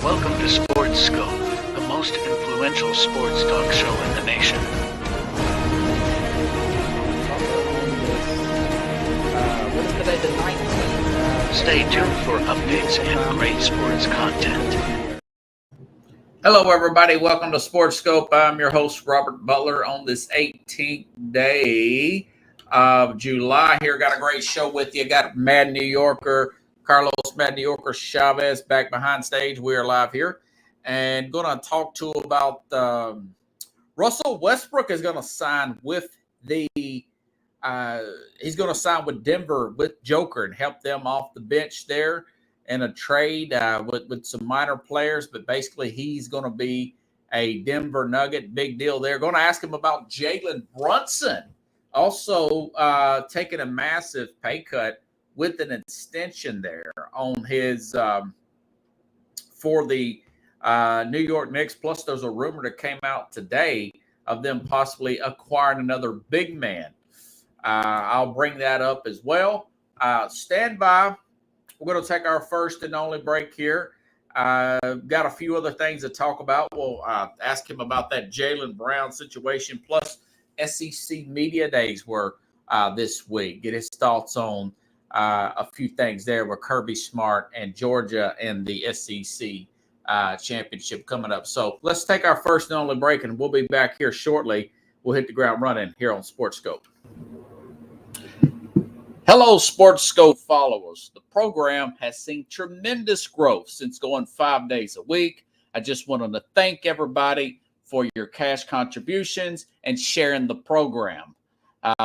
Welcome to Sports Scope, the most influential sports talk show in the nation. What is today, the 19th? Stay tuned for updates and great sports content. Hello, everybody. Welcome to Sports Scope. I'm your host, Robert Butler, on this 18th day of July. Here, got a great show with you. Got Mad New Yorker, Carlos Mad New Yorker Chavez back behind stage. We are live here and going to talk to about Russell Westbrook is going to sign with he's going to sign with Denver with Joker and help them off the bench there in a trade with some minor players. But basically, he's going to be a Denver Nugget. Big deal there. Going to ask him about Jalen Brunson, also taking a massive pay cut with an extension there on his for the New York Knicks. Plus, there's a rumor that came out today of them possibly acquiring another big man. I'll bring that up as well. Stand by. We're going to take our first and only break here. Got a few other things to talk about. We'll ask him about that Jaylen Brown situation. Plus, SEC Media Days were this week. Get his thoughts on a few things there with Kirby Smart and Georgia and the SEC championship coming up. So let's take our first and only break, and we'll be back here shortly. We'll hit the ground running here on Sports Scope. Hello, Sports Scope followers. The program has seen tremendous growth since going 5 days a week. I just wanted to thank everybody for your cash contributions and sharing the program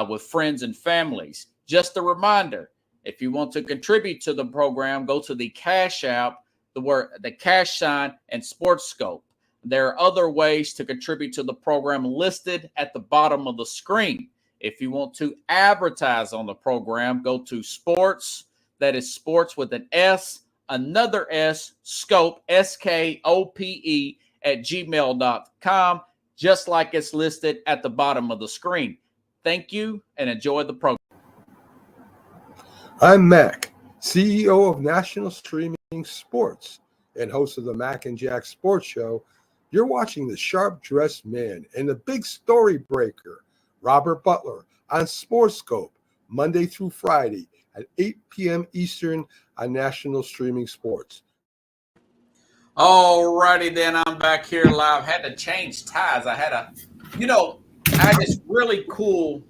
with friends and families. Just a reminder, if you want to contribute to the program, go to the Cash App, the cash sign, and Sports Scope. There are other ways to contribute to the program listed at the bottom of the screen. If you want to advertise on the program, go to sports, that is sports with an S, another S, scope, SKOPE, at gmail.com, just like it's listed at the bottom of the screen. Thank you and enjoy the program. I'm Mac, CEO of National Streaming Sports and host of the Mac and Jack Sports Show. You're watching the Sharp-Dressed Man and the Big Story Breaker, Robert Butler, on Sports Scope, Monday through Friday at 8 p.m. Eastern on National Streaming Sports. All righty, then I'm back here live. Had to change ties. I had this really cool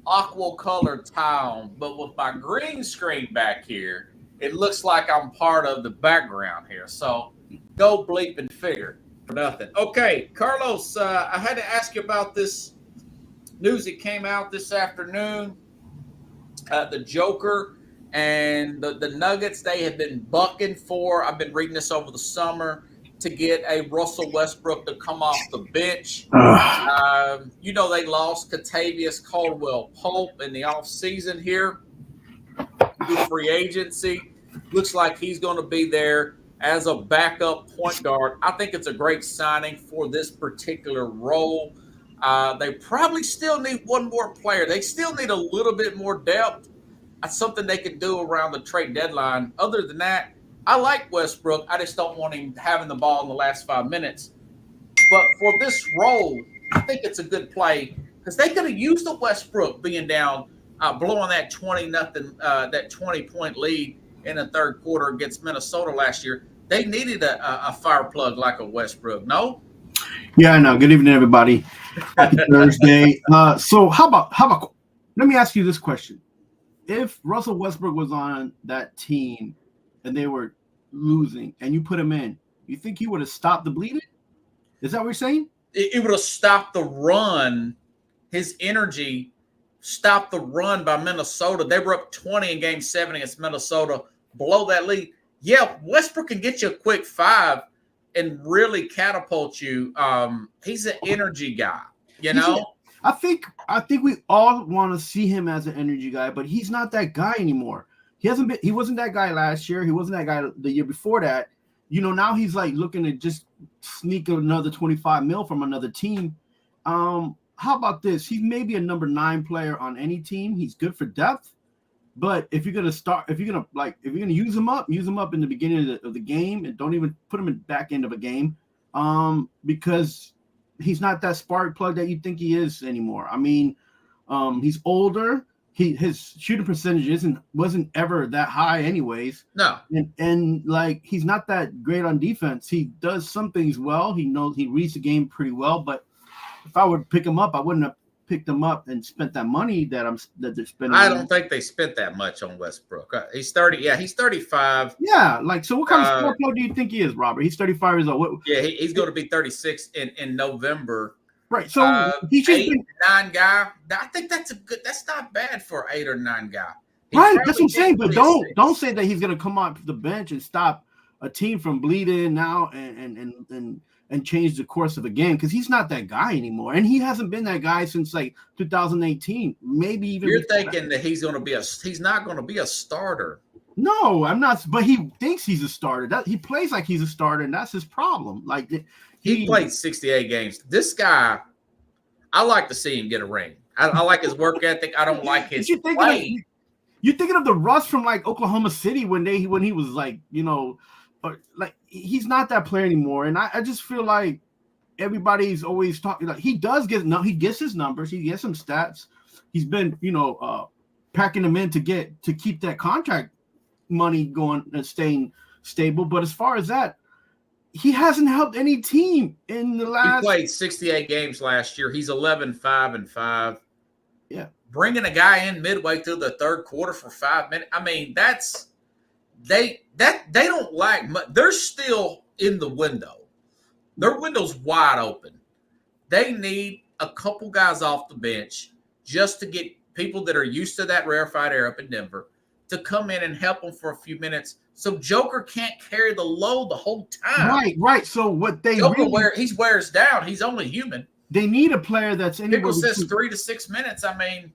aqua colored tie on, but with my green screen back here, it looks like I'm part of the background here. So go bleep and figure for nothing. Okay, Carlos, I had to ask you about this news that came out this afternoon. The Joker and the Nuggets, they have been bucking for, I've been reading this over the summer, to get a Russell Westbrook to come off the bench. They lost Kentavious Caldwell-Pope in the offseason here through free agency. Looks like he's going to be there as a backup point guard. I think it's a great signing for this particular role. They probably still need one more player. They still need a little bit more depth. That's something they can do around the trade deadline. Other than that, I like Westbrook. I just don't want him having the ball in the last 5 minutes. But for this role, I think it's a good play because they could have used the Westbrook being down, blowing that 20-point lead in the third quarter against Minnesota last year. They needed a fire plug like a Westbrook. No? Yeah, I know. Good evening, everybody. Happy Thursday. So how about? Let me ask you this question: if Russell Westbrook was on that team and they were losing, and you put him in, you think he would have stopped the bleeding? Is that what you're saying? It would have stopped the run. His energy stopped the run by Minnesota. They were up 20 in Game 7 against Minnesota. Blow that lead. Yeah, Westbrook can get you a quick 5 and really catapult you. He's an energy guy, you know? I think we all want to see him as an energy guy, but he's not that guy anymore. He wasn't that guy last year. He wasn't that guy the year before that. Now he's like looking to just sneak another 25 mil from another team. How about this? He's maybe a number 9 player on any team. He's good for depth. But if you're gonna use him up in the beginning of the game, and don't even put him in the back end of a game, because he's not that spark plug that you think he is anymore. I mean, he's older. His shooting percentage wasn't ever that high, anyways. No, and like he's not that great on defense. He does some things well. He reads the game pretty well. But if I would pick him up, I wouldn't have picked him up and spent that money that they're spending. I don't think they spent that much on Westbrook. He's 30. Yeah, he's 35. Yeah, like so. What kind of spark plug do you think he is, Robert? He's 35 years old. Yeah, he's going to be 36 in November. Right. So he's just 8, 9 guy. I think that's not bad for an 8 or 9 guy. Right. That's what I'm saying. But don't say that he's going to come off the bench and stop a team from bleeding now and change the course of a game, because he's not that guy anymore, and he hasn't been that guy since like 2018, maybe even. You're thinking that he's not going to be a starter. No, I'm not. But he thinks he's a starter. He plays like he's a starter, and that's his problem. Like he played 68 games. This guy, I like to see him get a ring. I like his work ethic. I don't like his play. You're thinking of the Russ from like Oklahoma City when he was like, like he's not that player anymore. And I just feel like everybody's always talking. Like he gets his numbers. He gets some stats. He's been packing them in to keep that contract money going and staying stable. But as far as that, he hasn't helped any team in the last. He played 68 games last year. He's 11-5-5. Yeah, bringing a guy in midway through the third quarter for 5 minutes. I mean, they don't like much. They're still in the window. Their window's wide open. They need a couple guys off the bench just to get people that are used to that rarefied air up in Denver to come in and help them for a few minutes, so Joker can't carry the load the whole time. Right. So what they he wears down. He's only human. They need a player that's anywhere. People says 3 to 6 minutes. I mean,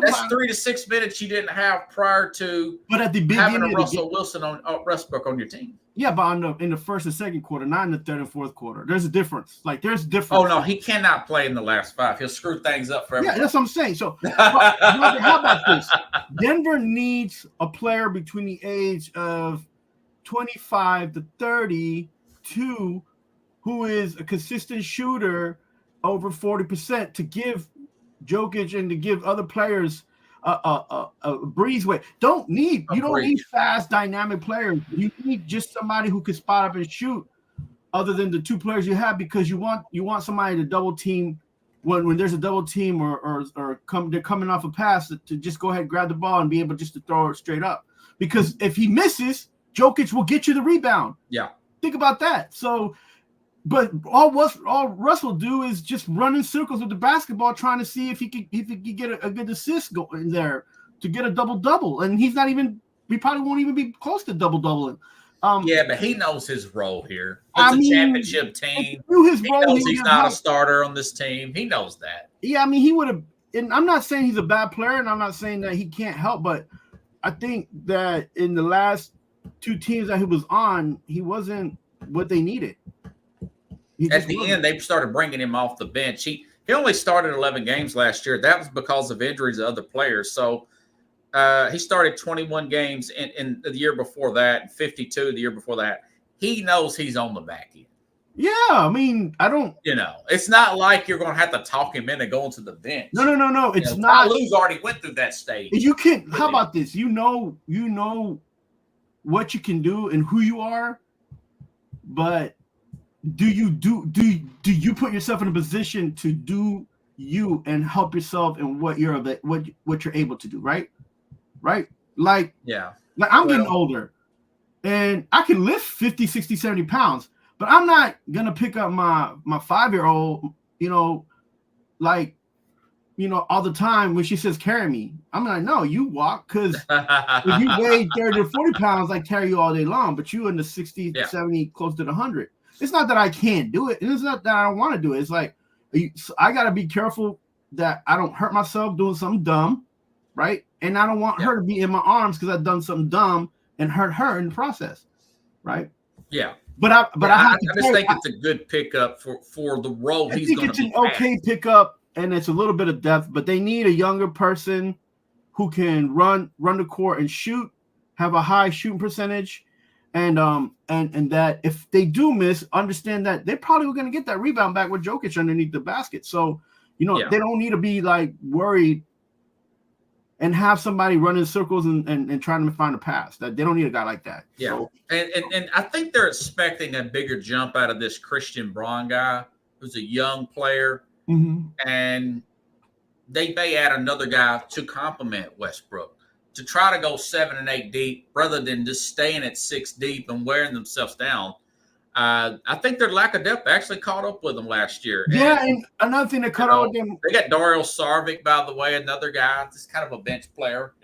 that's 3 to 6 minutes you didn't have prior to. But at the beginning, having a Russell Wilson on Westbrook on your team. Yeah, but in the first and second quarter, not in the third and fourth quarter. There's a difference. Like there's difference. Oh no, he cannot play in the last 5. He'll screw things up for everyone. Yeah, that's what I'm saying. So how about this? Denver needs a player between the age of 25 to 32 who is a consistent shooter over 40% to give Jokic and to give other players a breezeway. You don't need fast, dynamic players. You need just somebody who can spot up and shoot, other than the 2 players you have, because you want somebody to double team when there's a double team or they're coming off a pass to just go ahead and grab the ball and be able just to throw it straight up. Because if he misses, Jokic will get you the rebound. Yeah, think about that. So. But all Russ will do is just run in circles with the basketball, trying to see if he could get a good assist going there to get a double-double. And he probably won't even be close to double-doubling. Yeah, but he knows his role here. It's a championship team. He knows he's not a starter on this team. He knows that. Yeah, I mean, he would have – and I'm not saying he's a bad player, and I'm not saying that he can't help, but I think that in the last 2 teams that he was on, he wasn't what they needed. At the end, they started bringing him off the bench. He only started 11 games last year. That was because of injuries to other players. So he started 21 games in the year before that, and 52 the year before that. He knows he's on the back end. Yeah, I mean, I don't. It's not like you're going to have to talk him into going to the bench. No. It's not. Lou's already went through that stage. You can. How about this? You know what you can do and who you are, but. Do you put yourself in a position to do you and help yourself in what you're able to do, right? Like I'm getting older and I can lift 50, 60, 70 pounds, but I'm not gonna pick up my 5-year-old, all the time when she says carry me. I'm like, no, you walk, because if you weigh 30 to 40 pounds, I carry you all day long, but you in the 60, 70, close to the 100. It's not that I can't do it. And it's not that I don't want to do it. It's like I got to be careful that I don't hurt myself doing something dumb, right? And I don't want her to be in my arms because I've done something dumb and hurt her in the process, right? Yeah. I just think it's a good pickup for the role he's going to be. I think it's an okay pickup, and it's a little bit of depth, but they need a younger person who can run the court and shoot, have a high shooting percentage, and that if they do miss, understand that they're probably going to get that rebound back with Jokic underneath the basket. So, they don't need to be like worried and have somebody running circles and trying to find a pass. That they don't need a guy like that. Yeah. So, And I think they're expecting a bigger jump out of this Christian Braun guy, who's a young player. And they may add another guy to complement Westbrook to try to go 7 and 8 deep rather than just staying at 6 deep and wearing themselves down. I think their lack of depth actually caught up with them last year. Yeah, and another thing that caught up with them. They got Dario Saric, by the way, another guy, just kind of a bench player,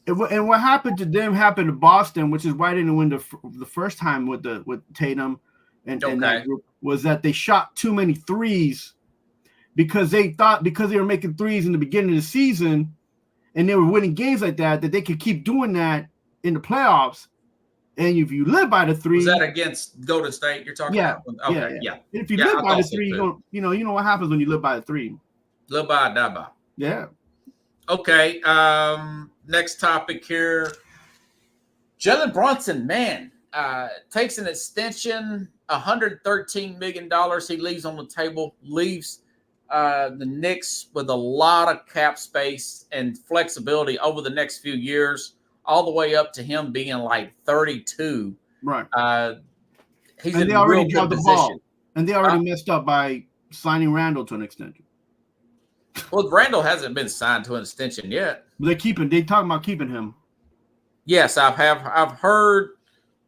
And what happened to them happened to Boston, which is why they didn't win the first time with Tatum and that group, was that they shot too many threes because they thought because they were making threes in the beginning of the season and they were winning games like that they could keep doing that in the playoffs. And if you live by the three, was that against Golden State? You're talking about? Okay, yeah. If you live by the three, you know what happens when you live by the three. Live by, die by. Yeah. Okay. Next topic here. Jalen Brunson, man, takes an extension, $113 million. He leaves on the table, leaves the Knicks with a lot of cap space and flexibility over the next few years, all the way up to him being like 32. Right. He's and in real good the position. ball. And they already messed up by signing Randall to an extension. Well, Randall hasn't been signed to an extension yet. They talking about keeping him. Yes, I've heard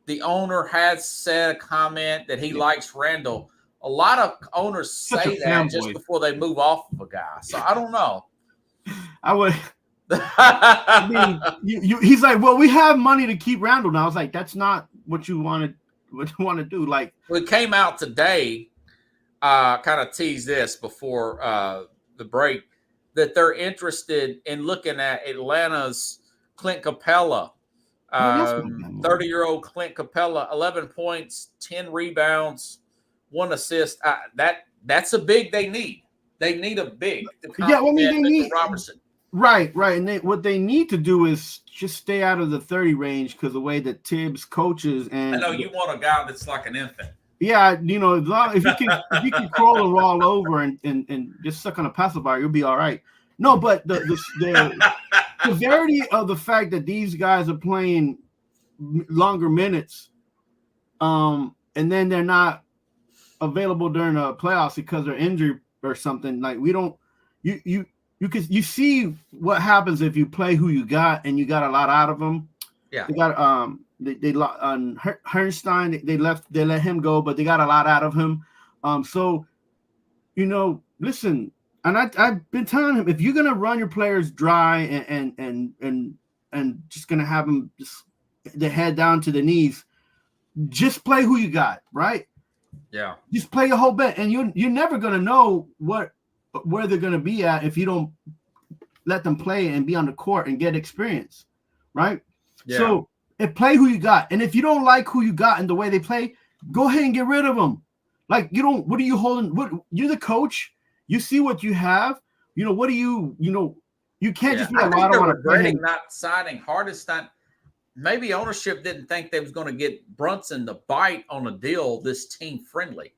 the owner has said a comment that he likes Randall. A lot of owners say that just before they move off of a guy. So I don't know. I would. I mean, he's like, well, we have money to keep Randall now. I was like, that's not what you want to do. Like, well, it came out today. Kind of tease this before the break that they're interested in looking at Atlanta's Clint Capella, 30-year-old Clint Capella, 11 points, 10 rebounds, 1 assist. That's a big they need. They need a big. Yeah, well, I mean, they need Robertson. Right. And what they need to do is just stay out of the 30 range because the way that Tibbs coaches and I know you want a guy that's like an infant. Yeah, if you can crawl and roll over and just suck on a pacifier, you'll be all right. No, but the severity of the fact that these guys are playing longer minutes, and then they're not available during the playoffs because they're injured or something. Like you see what happens if you play who you got and you got a lot out of them. Yeah, they got they on Hartenstein. They let him go, but they got a lot out of him. So listen, and I've been telling him if you're gonna run your players dry and just gonna have them just the head down to the knees, just play who you got, right? Yeah, just play a whole bit, and you're never gonna know where they're gonna be at if you don't let them play and be on the court and get experience, right? Yeah. So play who you got, and if you don't like who you got and the way they play, go ahead and get rid of them. Like what are you holding? You're the coach. You see what you have. What do you can't just be like, I don't want to play him. Not signing Hartenstein. Maybe ownership didn't think they was going to get Brunson to bite on a deal this team friendly.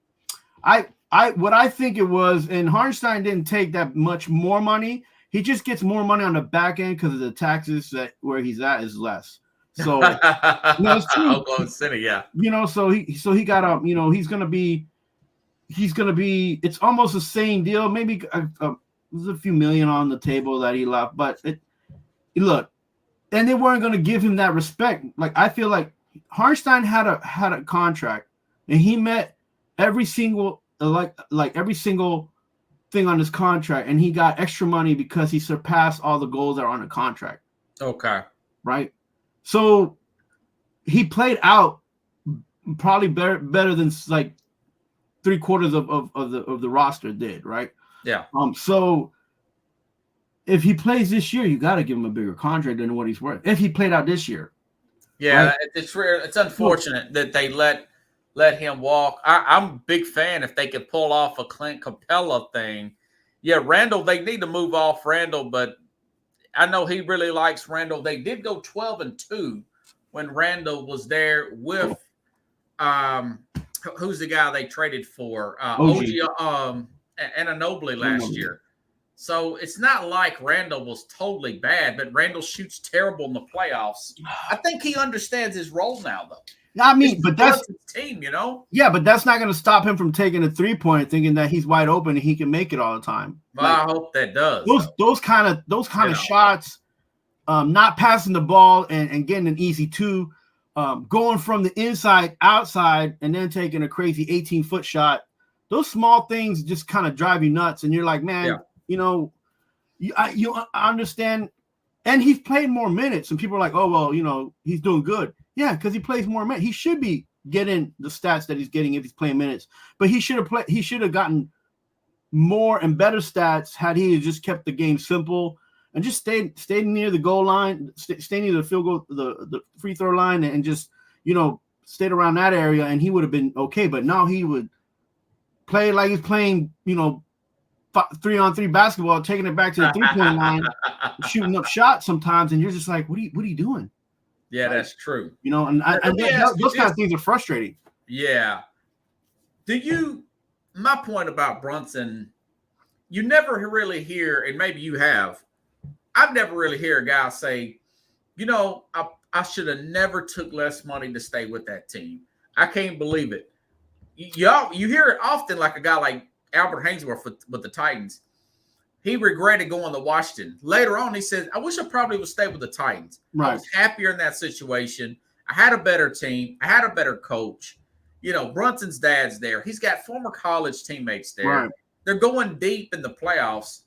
What I think it was, and Hartenstein didn't take that much more money. He just gets more money on the back end because of the taxes that where he's at is less. So it's true. Oklahoma City, yeah. So he got he's gonna be. It's almost the same deal. Maybe there's a few million on the table that he left, but look, and they weren't gonna give him that respect. Like I feel like Hartenstein had a contract, and he met every single every single thing on his contract, and he got extra money because he surpassed all the goals that are on the contract. Okay. Right. So he played out probably better than like 3/4 of the roster did, right? Yeah. So if he plays this year, you got to give him a bigger contract than what he's worth. If he played out this year. Yeah, right? It's rare. It's unfortunate that they let him walk. I'm a big fan if they could pull off a Clint Capella thing. Yeah, Randall, they need to move off Randall, but I know he really likes Randall. They did go 12-2 when Randall was there with who's the guy they traded for? OG Anunoby last year. So it's not like Randall was totally bad, but Randall shoots terrible in the playoffs. I think he understands his role now, though. I mean, but that's his team, you know. Yeah, but that's not going to stop him from taking a 3-point, thinking that he's wide open and he can make it all the time. Well, I hope that does. Those kind of shots, not passing the ball and getting an easy 2, going from the inside outside and then taking a crazy 18-foot shot. Those small things just kind of drive you nuts, and you're like, man, you know, you understand. And he's played more minutes, and people are like, oh well, you know, he's doing good. Yeah, because he plays more minutes. He should be getting the stats that he's getting if he's playing minutes. But he should have gotten more and better stats had he just kept the game simple and just stayed near the goal line, stay near the field goal, the free throw line, and just, you know, stayed around that area, and he would have been okay. But now he would play like he's playing, you know, 3-on-3 basketball, taking it back to the 3-point line, shooting up shots sometimes, and you're just like, what are you doing? Yeah, that's true. You know, and those kind of things are frustrating. Yeah. My point about Brunson, you never really hear, and maybe you have, I've never really hear a guy say, you know, I should have never took less money to stay with that team. I can't believe it. You hear it often, like a guy like Albert Hainsworth with the Titans. He regretted going to Washington. Later on, he said, I wish I probably would stay with the Titans. Right. I was happier in that situation. I had a better team. I had a better coach. You know, Brunson's dad's there. He's got former college teammates there. Right. They're going deep in the playoffs.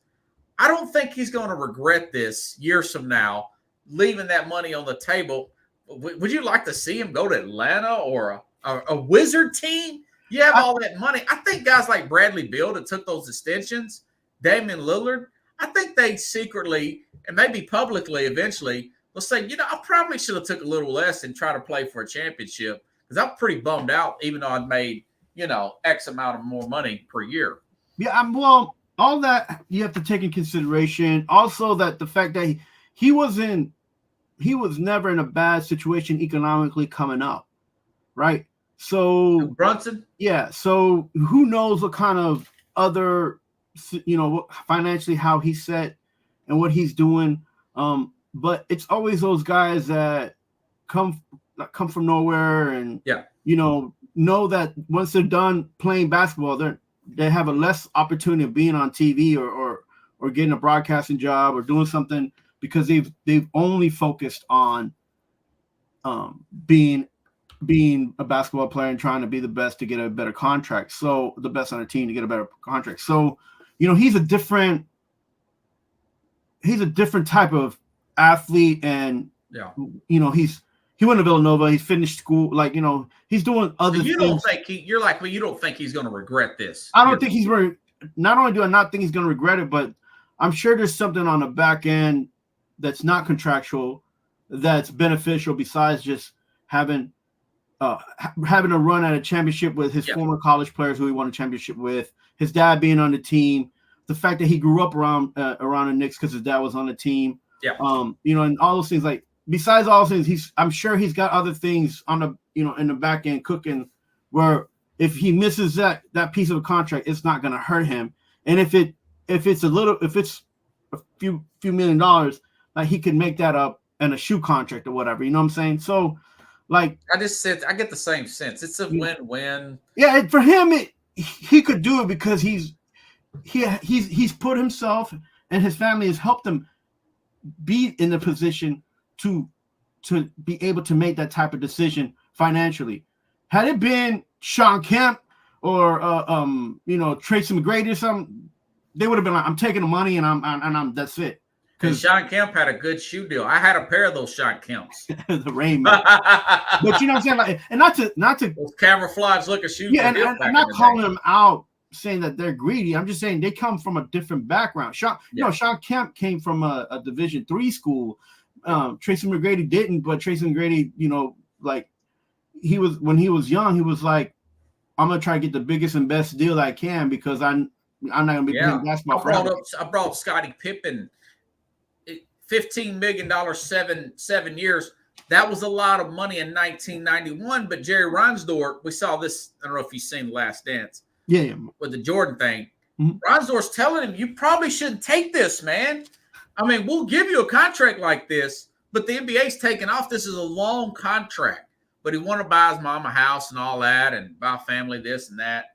I don't think he's going to regret this years from now, leaving that money on the table. Would you like to see him go to Atlanta or a Wizard team? You have all that money. I think guys like Bradley Beal that took those extensions, Damian Lillard, I think they secretly and maybe publicly eventually will say, you know, I probably should have took a little less and try to play for a championship because I'm pretty bummed out, even though I'd made, you know, X amount of more money per year. Yeah, well, all that you have to take in consideration. Also, that the fact that he was never in a bad situation economically coming up, right? So Brunson, yeah. So who knows what kind of other, you know, financially how he's set and what he's doing. But it's always those guys that come from nowhere and you know that once they're done playing basketball, they have a less opportunity of being on TV or getting a broadcasting job or doing something because they've only focused on being a basketball player and trying to be the best to get a better contract. So the best on a team to get a better contract. So, you know, he's a different type of athlete, and you know, he went to Villanova, he's finished school, like, you know, he's doing other things. You don't think you don't think he's going to regret this? I don't think he's not only do I not think he's going to regret it, but I'm sure there's something on the back end that's not contractual that's beneficial besides just having a run at a championship with his former college players who he won a championship with, his dad being on the team, the fact that he grew up around the Knicks because his dad was on the team. Yeah. You know, and all those things, like besides all those things, I'm sure he's got other things on the, you know, in the back end cooking where if he misses that piece of a contract, it's not going to hurt him. And if it's a few $1 million, like he could make that up in a shoe contract or whatever, you know what I'm saying? So like, I get the same sense. It's a win-win. Yeah. For him, he could do it because he's put himself and his family has helped him be in the position to be able to make that type of decision financially. Had it been Sean Kemp or you know, Tracy McGrady or something, they would have been like, I'm taking the money and I'm that's it. Because Sean Kemp had a good shoe deal. I had a pair of those Sean Kemps. The Rain Man. But you know what I'm saying? Like, and not to those camouflage looking shoes. Yeah, and I'm not calling them out saying that they're greedy. I'm just saying they come from a different background. Sean Kemp came from a Division III school. Tracy McGrady didn't, but Tracy McGrady, you know, like when he was young, he was like, I'm gonna try to get the biggest and best deal I can because I'm not gonna be playing basketball forever. I brought Scottie Pippen. $15 million, 7 years. That was a lot of money in 1991. But Jerry Reinsdorf, we saw this. I don't know if you've seen The Last Dance. Yeah. With the Jordan thing. Mhm. Reinsdorf's telling him, you probably shouldn't take this, man. I mean, we'll give you a contract like this, but the NBA's taking off. This is a long contract. But he wanted to buy his mom a house and all that and buy family this and that.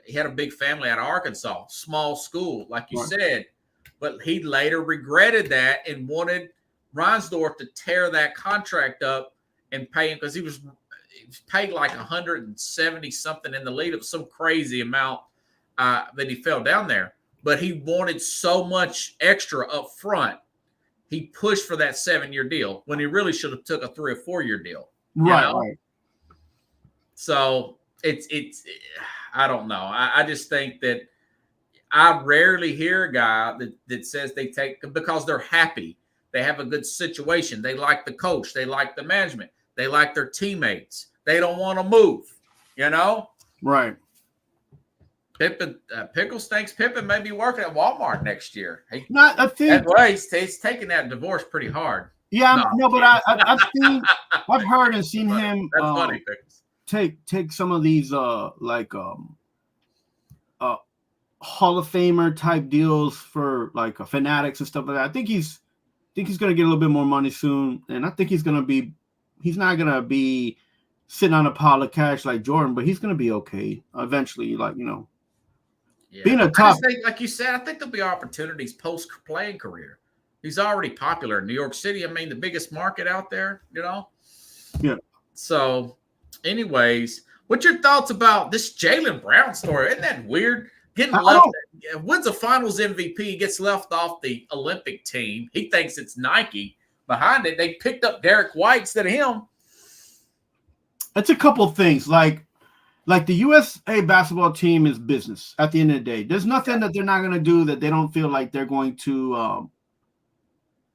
He had a big family out of Arkansas, small school, like you said. But he later regretted that and wanted Reinsdorf to tear that contract up and pay him because he was paid like 170 something in the lead. It was some crazy amount that he fell down there. But he wanted so much extra up front. He pushed for that 7-year deal when he really should have took a 3 or 4 year deal. Right. So it's I don't know. I just think that I rarely hear a guy that says they take because they're happy. They have a good situation. They like the coach. They like the management. They like their teammates. They don't want to move, Right. Pickles thinks Pippen may be working at Walmart next year. Not, I think. He's taking that divorce pretty hard. Yeah, but I've heard and seen him. That's funny, Pickles. Take some of these Hall of Famer type deals for like fanatics and stuff like that. I think he's gonna get a little bit more money soon, and I think he's not gonna be sitting on a pile of cash like Jordan, but he's gonna be okay eventually. Yeah. Being a top, like you said, I think there'll be opportunities post playing career. He's already popular in New York City. I mean, the biggest market out there, Yeah. So, anyways, what's your thoughts about this Jaylen Brown story? Isn't that weird? Wins a Finals MVP, gets left off the Olympic team. He thinks it's Nike behind it. They picked up Derek White instead of him. It's a couple things. Like the USA basketball team is business at the end of the day. There's nothing that they're not going to do that they don't feel like they're going to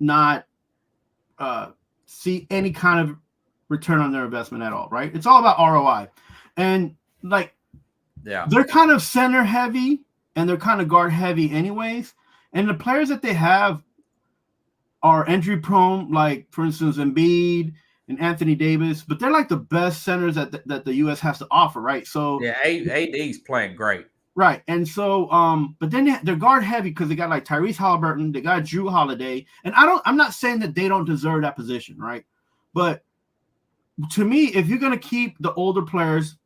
not see any kind of return on their investment at all, right? It's all about ROI. And they're kind of center heavy and they're kind of guard heavy anyways. And the players that they have are injury prone, like for instance, Embiid and Anthony Davis, but they're like the best centers that the US has to offer, right? So AD's playing great. Right. And so but then they're guard heavy because they got like Tyrese Halliburton, they got Drew Holiday. And I'm not saying that they don't deserve that position, right? But to me, if you're gonna keep the older players,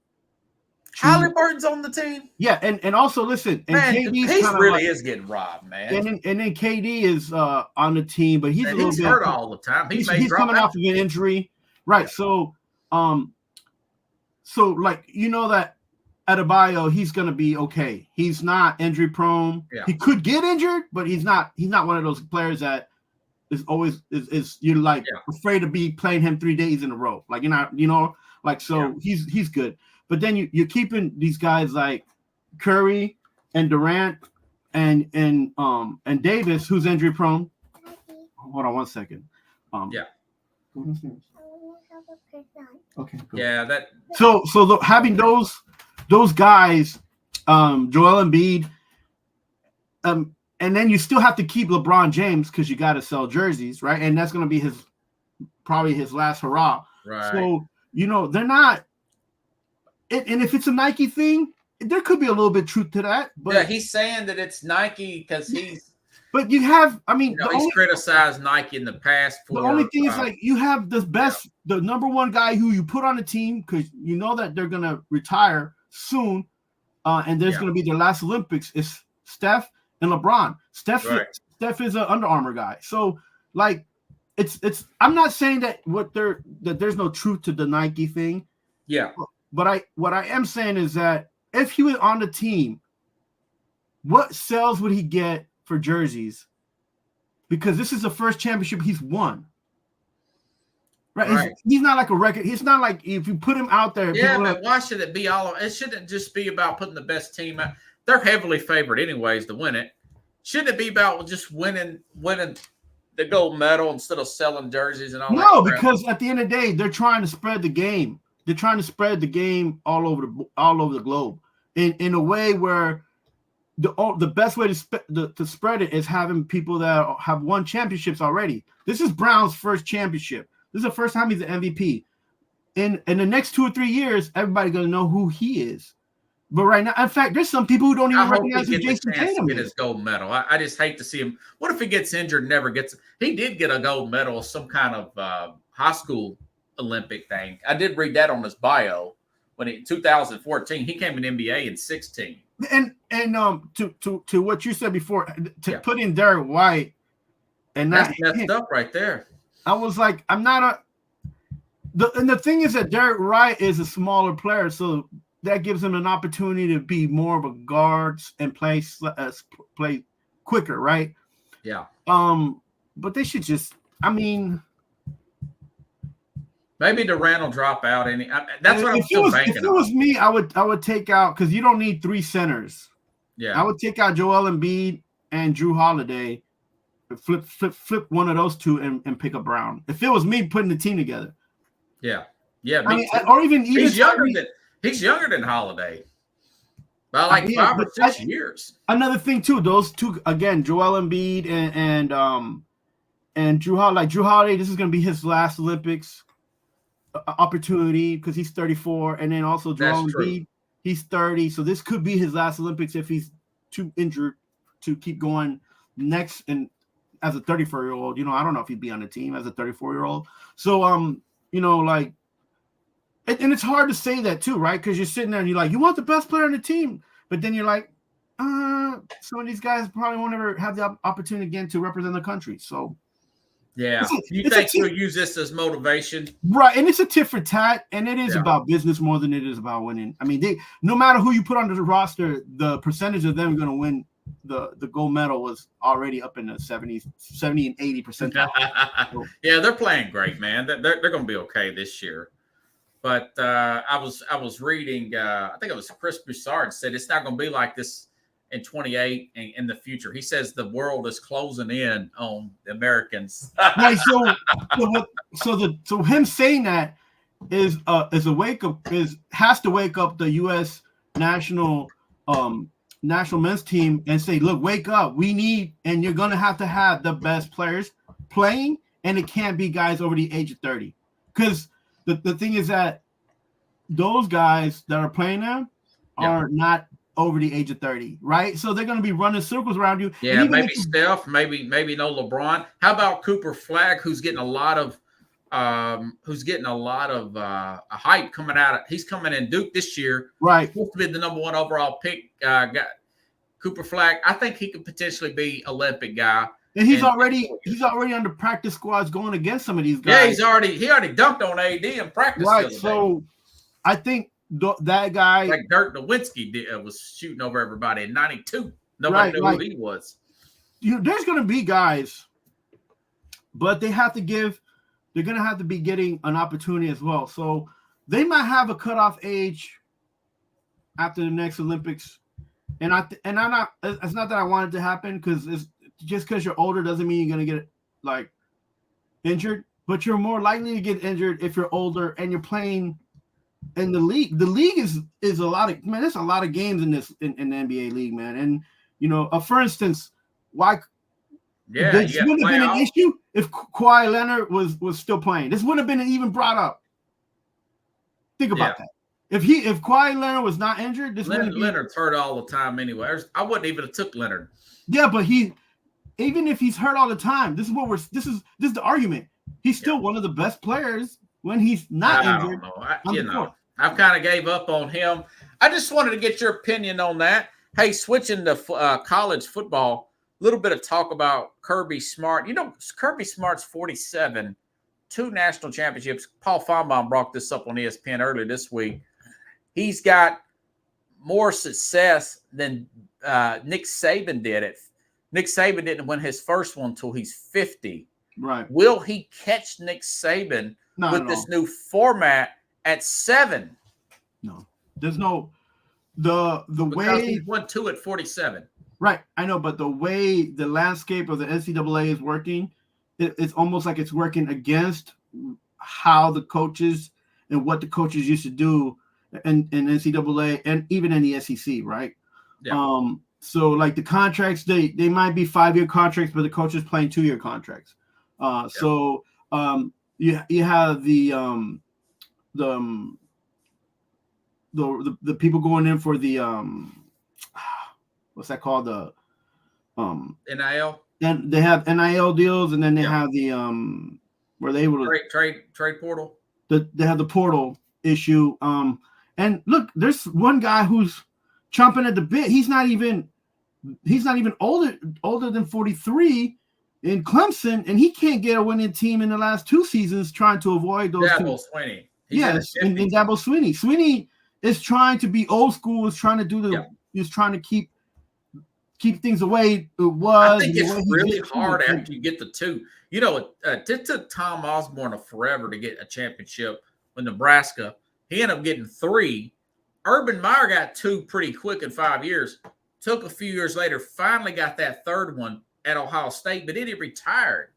Halliburton's on the team. Yeah, and also listen, and man, KD's Pace really is getting robbed, man. And then KD is on the team, but he's hurt all the time. He's coming off of an injury, right? Yeah. So like that Adebayo, he's gonna be okay. He's not injury prone. Yeah. He could get injured, but he's not one of those players that is always you're like afraid to be playing him 3 days in a row. Like you're not, he's good. But then you're keeping these guys like Curry and Durant and Davis, who's injury prone. Hold on 1 second. Okay. Cool. Yeah, having those guys, Joel Embiid, and then you still have to keep LeBron James because you got to sell jerseys, right? And that's going to be probably his last hurrah. Right. So they're not. And if it's a Nike thing, there could be a little bit of truth to that. But yeah, he's saying that it's Nike because he's. But you have, he's criticized Nike in the past. The only thing is, you have the best, the number one guy who you put on the team because you know that they're gonna retire soon, and there's gonna be their last Olympics. Is Steph and LeBron. Steph is an Under Armour guy. So it's. I'm not saying that that there's no truth to the Nike thing. Yeah. But what I am saying is that if he was on the team, what sales would he get for jerseys? Because this is the first championship he's won. Right? He's not like a record. He's not like if you put him out there. Yeah, but why should it be it shouldn't just be about putting the best team out. They're heavily favored anyways to win it. Shouldn't it be about just winning the gold medal instead of selling jerseys and all that? No, because at the end of the day, they're trying to spread the game. They're trying to spread the game all over the globe in a way where the best way to spread it is having people that have won championships already. This is Brown's first championship. This is the first time he's an MVP. In the next 2 or 3 years, everybody's gonna know who he is. But right now, in fact, there's some people who don't even recognize who Jason Tatum get his gold medal. I just hate to see him. What if he gets injured and never gets? He did get a gold medal, some kind of high school Olympic thing. I did read that on his bio when in 2014 he came in NBA in 16. And to what you said before, put in Derek White, and that's messed up right there. I was like, I'm not a. And the thing is that Derek White is a smaller player, so that gives him an opportunity to be more of a guard and play quicker, right? Yeah. But they should just. I mean, maybe Durant will drop out. That's what I'm still banking on. If it was me, I would take out, because you don't need 3 centers. Yeah. I would take out Joel Embiid and Drew Holiday, flip one of those two and pick up Brown. If it was me putting the team together. Yeah. Yeah. I mean, or even he's younger than Holiday by like 5 or 6 years. Another thing too, those two again, Joel Embiid and Drew Holiday. Like Drew Holiday, this is going to be his last Olympics opportunity because he's 34, and then also Joel Embiid, he's 30, so this could be his last Olympics if he's too injured to keep going next. And as a 34-year-old, I don't know if he'd be on the team as a 34-year-old. So like, and it's hard to say that too, right? Because you're sitting there and you're like, you want the best player on the team, but then you're like, some of these guys probably won't ever have the opportunity again to represent the country. So. Yeah, you think he'll use this as motivation, right? And it's a tit for tat, and it is about business more than it is about winning. I mean, no matter who you put on the roster, the percentage of them going to win the gold medal was already up in the 70 and 80%. Yeah, they're playing great, man. They're going to be okay this year. But I was reading, I think it was Chris Broussard said it's not going to be like this in 28 and in the future. He says the world is closing in on the Americans. Right. So him saying that is a wake up, has to wake up the U.S. national men's team and say, look, wake up. We need, and you're gonna have to have the best players playing, and it can't be guys over the age of 30. Because the thing is that those guys that are playing now are not over the age of 30, right? So they're going to be running circles around you. Yeah, maybe Steph, maybe no LeBron. How about Cooper Flagg, who's getting a lot of hype coming out? He's coming in Duke this year, right? Supposed to be the number 1 overall pick. Got Cooper Flagg. I think he could potentially be Olympic guy. And he's already on the practice squads going against some of these guys. Yeah, he already dunked on AD in practice. Right. So I think that guy, like Dirk Nowitzki, was shooting over everybody in 92. Nobody knew who he was. There's going to be guys, but they're going to have to be getting an opportunity as well. So they might have a cutoff age after the next Olympics. And it's not that I want it to happen, because it's just because you're older doesn't mean you're going to get like injured, but you're more likely to get injured if you're older and you're playing in the league. The league is a lot of, man, there's a lot of games in the NBA league, man. And for instance, why this wouldn't have been an issue if Kawhi Leonard was still playing. This wouldn't have been even brought up. Think about that. If Kawhi Leonard was not injured, Leonard's hurt all the time anyway. I wouldn't even have took Leonard. Yeah, but even if he's hurt all the time, this is the argument. He's still one of the best players when he's not injured. I don't know. I've kind of gave up on him. I just wanted to get your opinion on that. Hey, switching to college football, a little bit of talk about Kirby Smart. Kirby Smart's 47, 2 national championships. Paul Feinbaum brought this up on ESPN earlier this week. He's got more success than Nick Saban did. Nick Saban didn't win his first one until he's 50. Right. Will he catch Nick Saban with this new format at 7? No. There's no the way he won 2 at 47. Right. I know, but the way the landscape of the NCAA is working, it's almost like it's working against how the coaches and what the coaches used to do in NCAA and even in the SEC, right? Yeah. So like the contracts, they might be 5-year contracts, but the coach is playing 2-year contracts. So you have the people going in for the what's that called, the NIL, and they have NIL deals, and then they have the where they able to trade portal. They have the portal issue. And look, there's one guy who's chomping at the bit. He's not even older than 43 in Clemson, and he can't get a winning team in the last 2 seasons, trying to avoid those. Dabo Swinney. Yes, and Dabo Swinney. Swinney is trying to be old school. Is trying to do He's trying to keep things the way it was. I think it's really hard after you get the 2. You know, it took Tom Osborne forever to get a championship with Nebraska. He ended up getting 3. Urban Meyer got 2 pretty quick in 5 years. Took a few years later, finally got that 3rd one at Ohio State, but then he retired.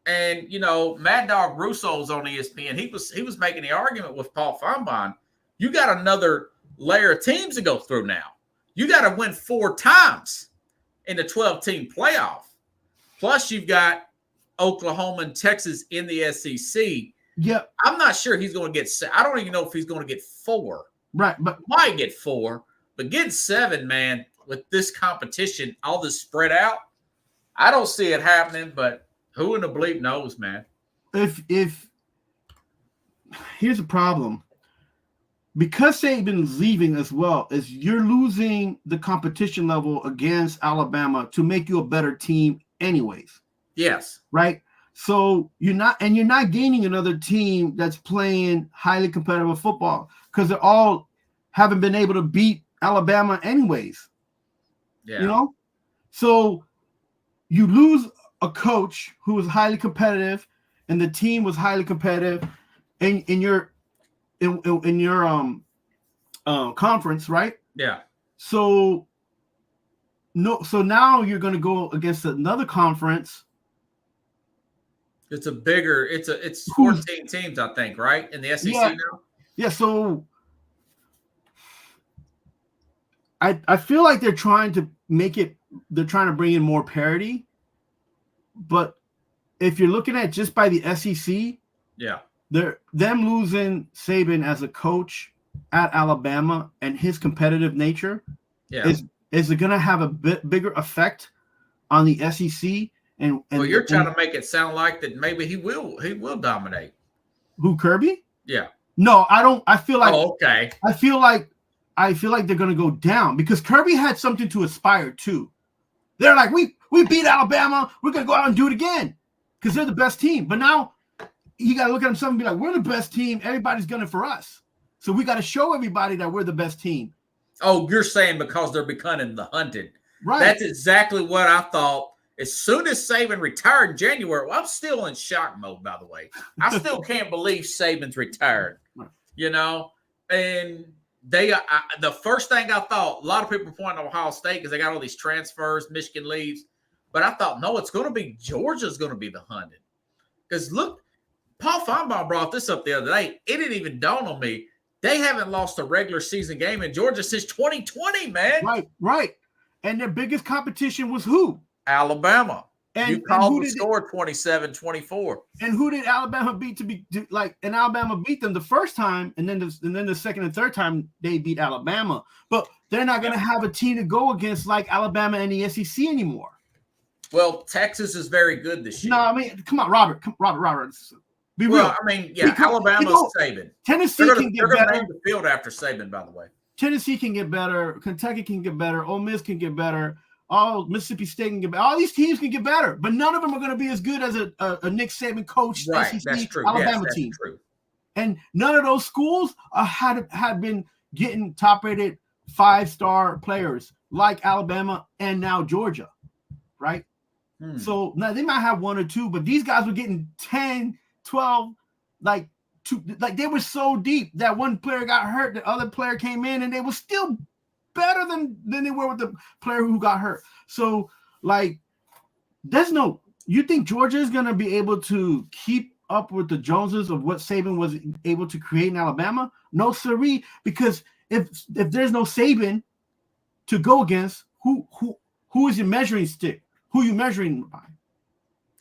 And, you know, Mad Dog Russo's on ESPN. He was making the argument with Paul Feinbaum. You got another layer of teams to go through now. You got to win 4 times in the 12-team playoff. Plus, you've got Oklahoma and Texas in the SEC. Yeah, I'm not sure he's going to get. I don't even know if he's going to get 4. Right, but might get 4, but getting 7, man, with this competition, all this spread out, I don't see it happening. But who in the bleep knows, man? If here's a problem. Because Saban's leaving as well, is you're losing the competition level against Alabama to make you a better team anyways. Yes. Right? So you're not gaining another team that's playing highly competitive football, because they all haven't been able to beat Alabama anyways. Yeah. You know? So you lose a coach who was highly competitive, and the team was highly competitive in your conference, right? Yeah. So now you're going to go against another conference. It's 14 teams, I think, right? In the SEC now? Yeah, so I feel like they're trying to bring in more parity. But if you're looking at just by the SEC, yeah, them losing Saban as a coach at Alabama and his competitive nature is going to have a bit bigger effect on the SEC. And you're trying to make it sound like that maybe he will dominate. Who, Kirby? Yeah. No, I don't. I feel like okay. I feel like they're going to go down, because Kirby had something to aspire to. They're like, we beat Alabama, we're going to go out and do it again because they're the best team. But now you got to look at themselves and be like, we're the best team. Everybody's gunning for us. So we got to show everybody that we're the best team. Oh, you're saying because they're becoming the hunted. Right. That's exactly what I thought. As soon as Saban retired in January, I'm still in shock mode, by the way. I still can't believe Saban's retired, you know. And the first thing I thought, a lot of people were pointing to Ohio State because they got all these transfers, Michigan leaves. But I thought, no, it's going to be Georgia's going to be the hunted. Because look, Paul Feinbaum brought this up the other day. It didn't even dawn on me. They haven't lost a regular season game in Georgia since 2020, man. Right. And their biggest competition was who? Alabama. And you called the score 27-24. And who did Alabama beat and Alabama beat them the first time, and then the second and third time they beat Alabama. But they're not going to have a team to go against like Alabama and the SEC anymore. Well, Texas is very good this year. No, I mean, come on, Robert. Be real. I mean, yeah, Alabama's Saban. Tennessee can get better. They're going to name the field after Saban, by the way. Tennessee can get better. Kentucky can get better. Ole Miss can get better. Mississippi State can get better. All these teams can get better, but none of them are going to be as good as a Nick Saban coached SEC Alabama team. True. And none of those schools had been getting top-rated 5-star players like Alabama and now Georgia, right? So now they might have 1 or 2, but these guys were getting 10, 12, like they were so deep that one player got hurt, the other player came in, and they were still better than they were with the player who got hurt. So, like, you think Georgia is going to be able to keep up with the Joneses of what Saban was able to create in Alabama? No, siree, because if there's no Saban to go against, who is your measuring stick? Who you measuring by?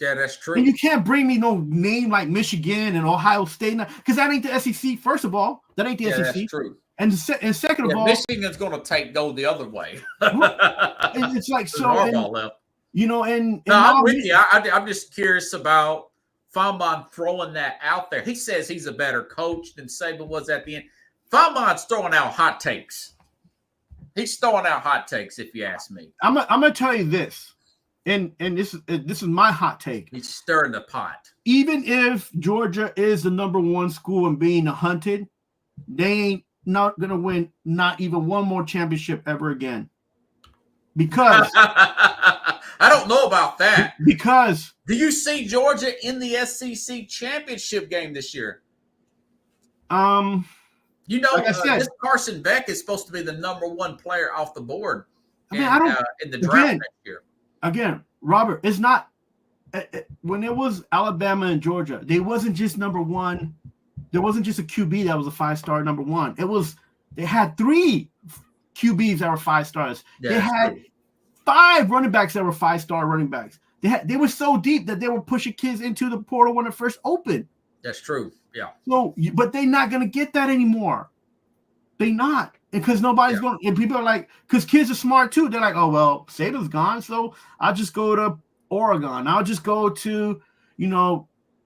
Yeah, that's true. And you can't bring me no name like Michigan and Ohio State because that ain't the SEC. First of all, that ain't the SEC. That's true. And second of all, Michigan's going to go the other way. it's like so. Left. You know, and no, I'm with you. I'm just curious about Fonbon throwing that out there. He says he's a better coach than Saban was at the end. Fonbon's throwing out hot takes. He's throwing out hot takes, if you ask me. I'm gonna tell you this. And this is my hot take. He's stirring the pot. Even if Georgia is the number one school and being hunted, they ain't not gonna win not even one more championship ever again. Because I don't know about that. Because do you see Georgia in the SEC championship game this year? You know, like I said, this Carson Beck is supposed to be the number one player off the board in the draft next year. Again, Robert, it's not when it was Alabama and Georgia, they wasn't just number one. There wasn't just a QB that was a 5-star number one. They had 3 QBs that were 5 stars. Yeah, they had 5 running backs that were 5-star running backs. They were so deep that they were pushing kids into the portal when it first opened. That's true. Yeah. So, but they're not gonna get that anymore. They not. Because nobody's going to, and people are like, because kids are smart too. They're like, oh, well, Saban's gone, so I'll just go to Oregon. I'll just go to,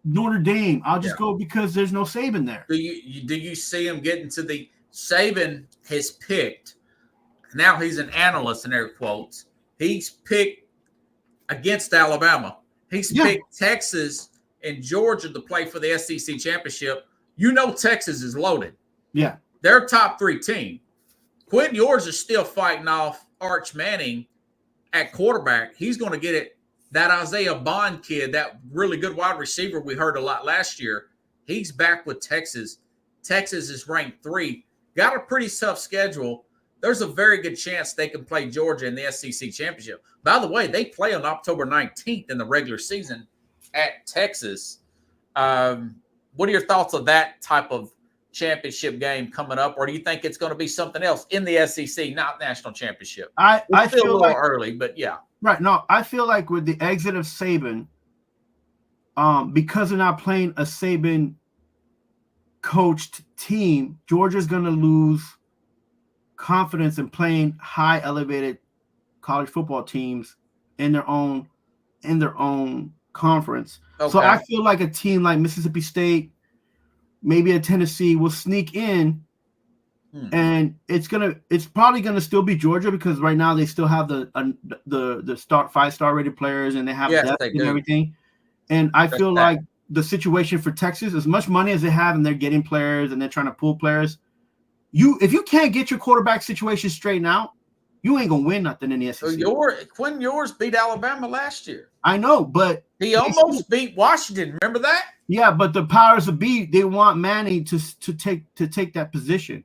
Notre Dame. I'll just go because there's no Saban there. Do you see him getting to the Saban has picked? Now he's an analyst in air quotes. He's picked against Alabama. He's picked Texas and Georgia to play for the SEC championship. Texas is loaded. Yeah. They're a top 3 team. Quinn Ewers is still fighting off Arch Manning at quarterback. He's going to get it. That Isaiah Bond kid, that really good wide receiver we heard a lot last year, he's back with Texas. Texas is ranked 3. Got a pretty tough schedule. There's a very good chance they can play Georgia in the SEC championship. By the way, they play on October 19th in the regular season at Texas. What are your thoughts of that type of championship game coming up, or do you think it's going to be something else in the SEC, not national championship? I feel a little early, but yeah. Right. No, I feel like with the exit of Saban, because they're not playing a Saban coached team, Georgia's going to lose confidence in playing high elevated college football teams in their own conference. Okay. So I feel like a team like Mississippi State, maybe a Tennessee will sneak in, and it's probably gonna still be Georgia because right now they still have the 5-star rated players and they have depth and everything. And I feel like the situation for Texas, as much money as they have and they're getting players and they're trying to pull players, if you can't get your quarterback situation straightened out, you ain't gonna win nothing in the SEC. Quinn Ewers beat Alabama last year. I know, but he almost beat Washington. Remember that? Yeah, but the powers that be, they want Manning to take that position.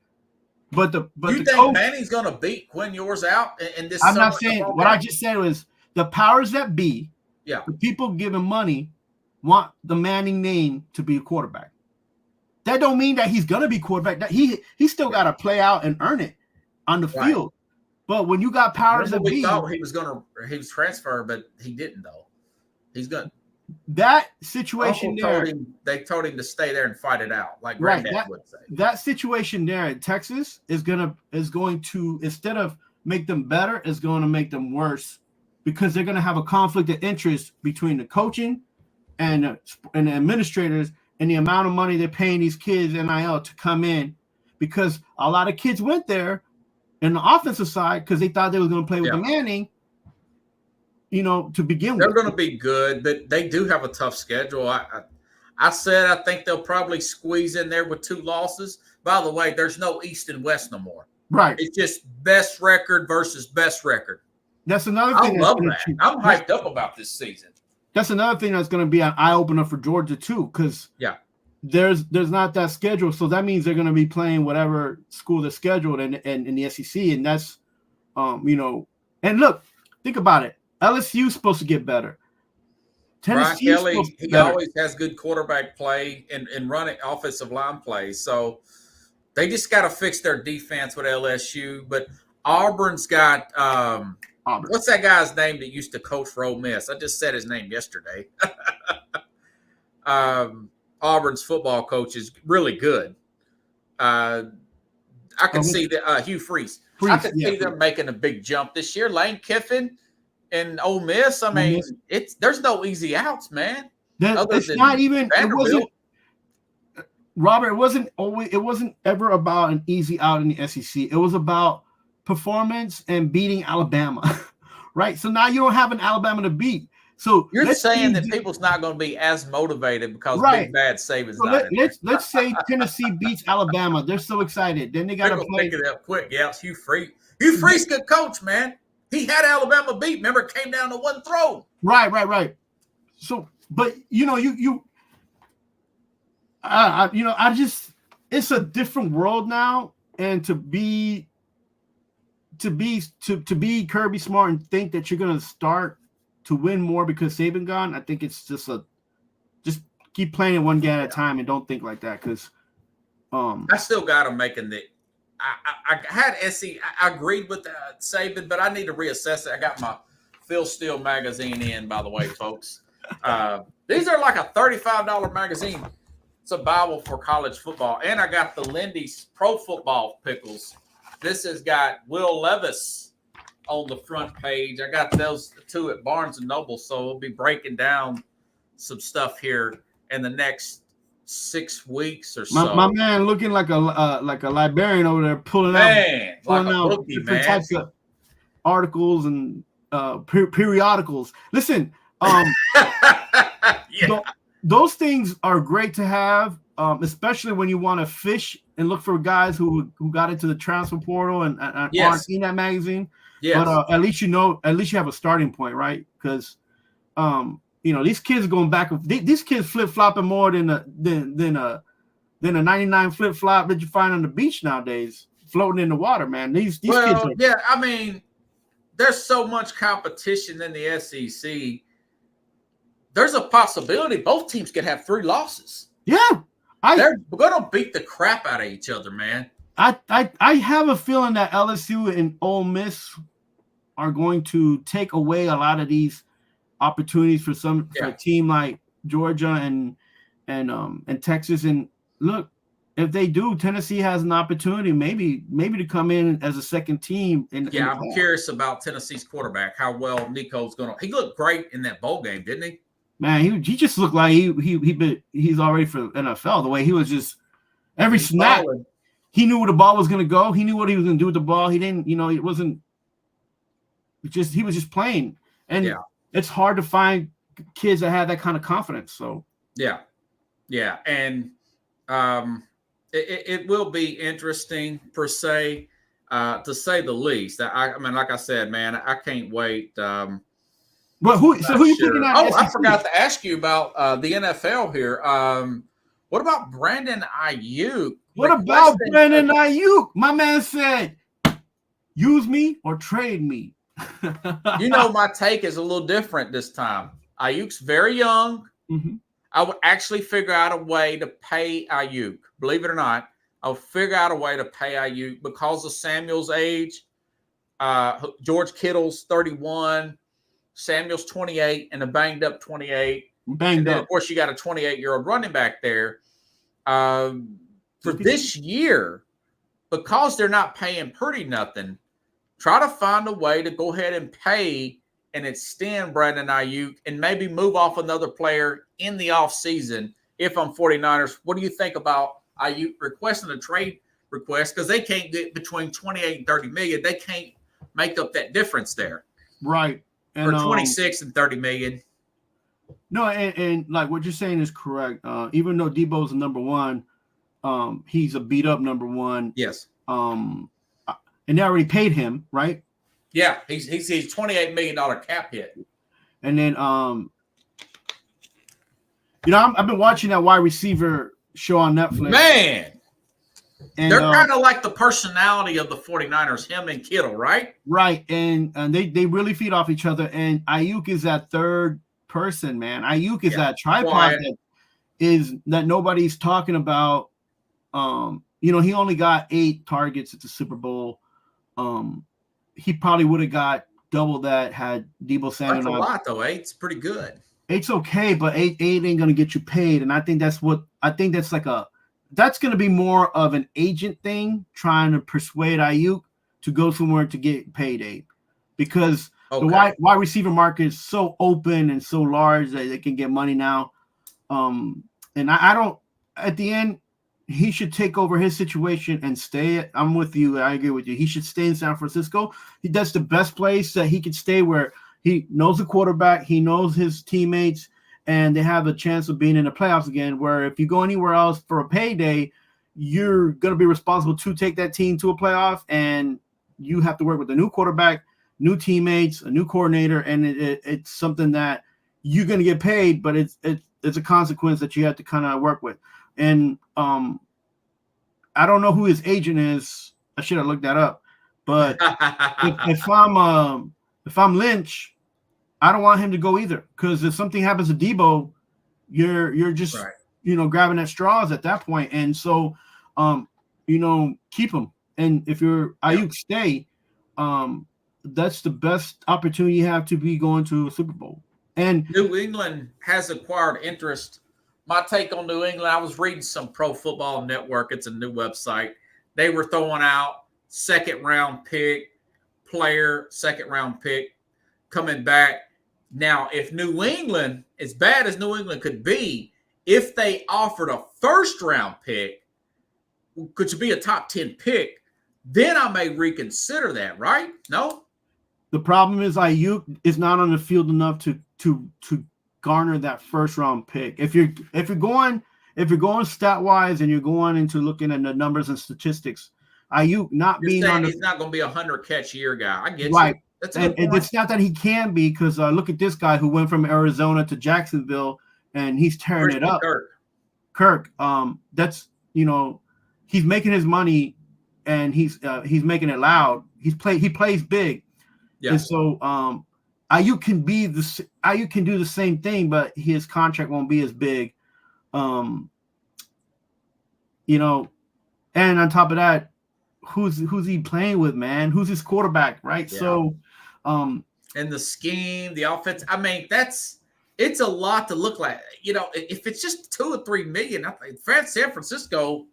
But you think Manning's going to beat Quinn Ewers out in this? I'm not saying what I just said was the powers that be. Yeah, the people giving money want the Manning name to be a quarterback. That don't mean that he's going to be quarterback. That he still got to play out and earn it on the field. But when you got powers that be, thought he was transferred, but he didn't though. He's going. That situation there, they told him to stay there and fight it out, like Granddad would say. That situation there in Texas is going to instead of make them better, is going to make them worse because they're going to have a conflict of interest between the coaching and the administrators and the amount of money they're paying these kids NIL to come in, because a lot of kids went there in the offensive side because they thought they was going to play with the Manning. To begin with. They're going to be good, but they do have a tough schedule. I said I think they'll probably squeeze in there with 2 losses. By the way, there's no East and West no more. Right. It's just best record versus best record. That's another thing. I love that. I'm hyped up about this season. That's another thing that's going to be an eye-opener for Georgia, too, because there's not that schedule. So that means they're going to be playing whatever school they're scheduled in the SEC. And that's, and look, think about it. LSU's supposed to get better. Tennessee, he always has good quarterback play and running offensive line play. So they just got to fix their defense with LSU. But Auburn's got Auburn. What's that guy's name that used to coach for Ole Miss? I just said his name yesterday. Auburn's football coach is really good. I can see that Hugh Freeze. I can see them making a big jump this year. Lane Kiffin and Ole Miss. I mean, there's no easy outs, man. It's not even. It wasn't. Robert, it wasn't ever about an easy out in the SEC. It was about performance and beating Alabama, right? So now you don't have an Alabama to beat. So you're saying that people's not going to be as motivated because Big Bad Saban's not. Let's say Tennessee beats Alabama. They're so excited. Then they got to play. Pick it up quick. Yeah, it's Hugh Freeze. Hugh Freeze, good coach, man. He had Alabama beat. Remember, it came down to one throw. Right. So, but it's a different world now, and to be Kirby Smart and think that you're gonna start to win more because Saban gone, I think it's just keep playing it one game at a time and don't think like that because I still got him making the. I had SC. I agreed with Saban, but I need to reassess it. I got my Phil Steele magazine in, by the way, folks. These are like a $35 magazine. It's a Bible for college football. And I got the Lindy's Pro Football Pickles. This has got Will Levis on the front page. I got those two at Barnes & Noble, so we'll be breaking down some stuff here in the next 6 weeks or so. My man looking like a librarian over there pulling out different types of articles and periodicals. Listen, those things are great to have, especially when you want to fish and look for guys who got into the transfer portal and aren't in that magazine. Yes. But at least you have a starting point, right? Because these kids going back. These kids flip flopping more than a 99 flip flop that you find on the beach nowadays, floating in the water, man. These kids. I mean, there's so much competition in the SEC. There's a possibility both teams could have 3 losses. Yeah. They're going to beat the crap out of each other, man. I have a feeling that LSU and Ole Miss are going to take away a lot of these opportunities for a team like Georgia and Texas. And look, if they do, Tennessee has an opportunity maybe to come in as a second team. I'm curious about Tennessee's quarterback, how well Nico's going to – he looked great in that bowl game, didn't he? Man, he just looked like he's already for NFL. The way he was just every snap, he knew where the ball was going to go. He knew what he was going to do with the ball. He didn't, it wasn't just he was just playing. And it's hard to find kids that have that kind of confidence. So yeah, and it will be interesting per se, to say the least. I mean, like I said, man, I can't wait. But who you picking out? Oh, I forgot to ask you about the NFL here. What about Brandon Ayuk? What about Brandon Ayuk? My man said, use me or trade me. My take is a little different this time. Ayuk's very young. Mm-hmm. I would actually figure out a way to pay Ayuk. Believe it or not, I'll figure out a way to pay Ayuk because of Samuel's age. George Kittle's 31. Samuel's 28 and a banged up 28. Banged up. Of course, you got a 28-year-old running back there. For this year, because they're not paying Purdy nothing, try to find a way to go ahead and pay and extend Brandon Ayuk and maybe move off another player in the offseason if I'm 49ers. What do you think about Ayuk requesting a trade request? Because they can't get between 28 and 30 million. They can't make up that difference there. Right. And, for 26 and 30 million. No, and like what you're saying is correct. Even though Debo's the number one, he's a beat up number one. Yes. And they already paid him, right? Yeah, he's $28 million cap hit. And then I've been watching that wide receiver show on Netflix. Man. And they're kind of like the personality of the 49ers, him and Kittle, right? Right. And they really feed off each other. And Ayuk is that third person, man. Ayuk is that tripod that nobody's talking about. He only got 8 targets at the Super Bowl. He probably would have got double that had Debo Samuel. That's a lot, though. 8's pretty good. 8's okay, but eight ain't gonna get you paid, and I think that's gonna be more of an agent thing, trying to persuade Ayuk to go somewhere to get paid 8, because the wide receiver market is so open and so large that they can get money now. And I don't. At the end, he should take over his situation and stay. I'm with you. I agree with you. He should stay in San Francisco. That's the best place that he could stay, where he knows the quarterback, he knows his teammates, and they have a chance of being in the playoffs again. Where if you go anywhere else for a payday, you're going to be responsible to take that team to a playoff, and you have to work with a new quarterback, new teammates, a new coordinator, and it's something that you're going to get paid, but it's a consequence that you have to kind of work with. And I don't know who his agent is. I should have looked that up. But if I'm Lynch, I don't want him to go either, because if something happens to Debo, you're just grabbing at straws at that point. And so keep him. And if you're Ayuk, stay. That's the best opportunity you have to be going to a Super Bowl. And New England has acquired interest. My take on New England, I was reading some Pro Football Network. It's a new website. They were throwing out second-round pick, second-round pick, coming back. Now, if New England, as bad as New England could be, if they offered a first-round pick, could be a top 10 pick, then I may reconsider that, right? No? The problem is Ayuk is not on the field enough to garner that first round pick. If you're going stat wise and you're going into looking at the numbers and statistics, Ayuk not You're being on he's not going to be a 100 catch a year guy. I get right. You. That's and it's not that he can be, because look at this guy who went from Arizona to Jacksonville and he's tearing it up. Kirk. That's he's making his money and he's making it loud. He plays big. Yeah. And so Ayuk can do the same thing, but his contract won't be as big. And on top of that, who's he playing with, man? Who's his quarterback, right? Yeah. So and the scheme, the offense, I mean, it's a lot to look like. If it's just 2 or 3 million, I think San Francisco,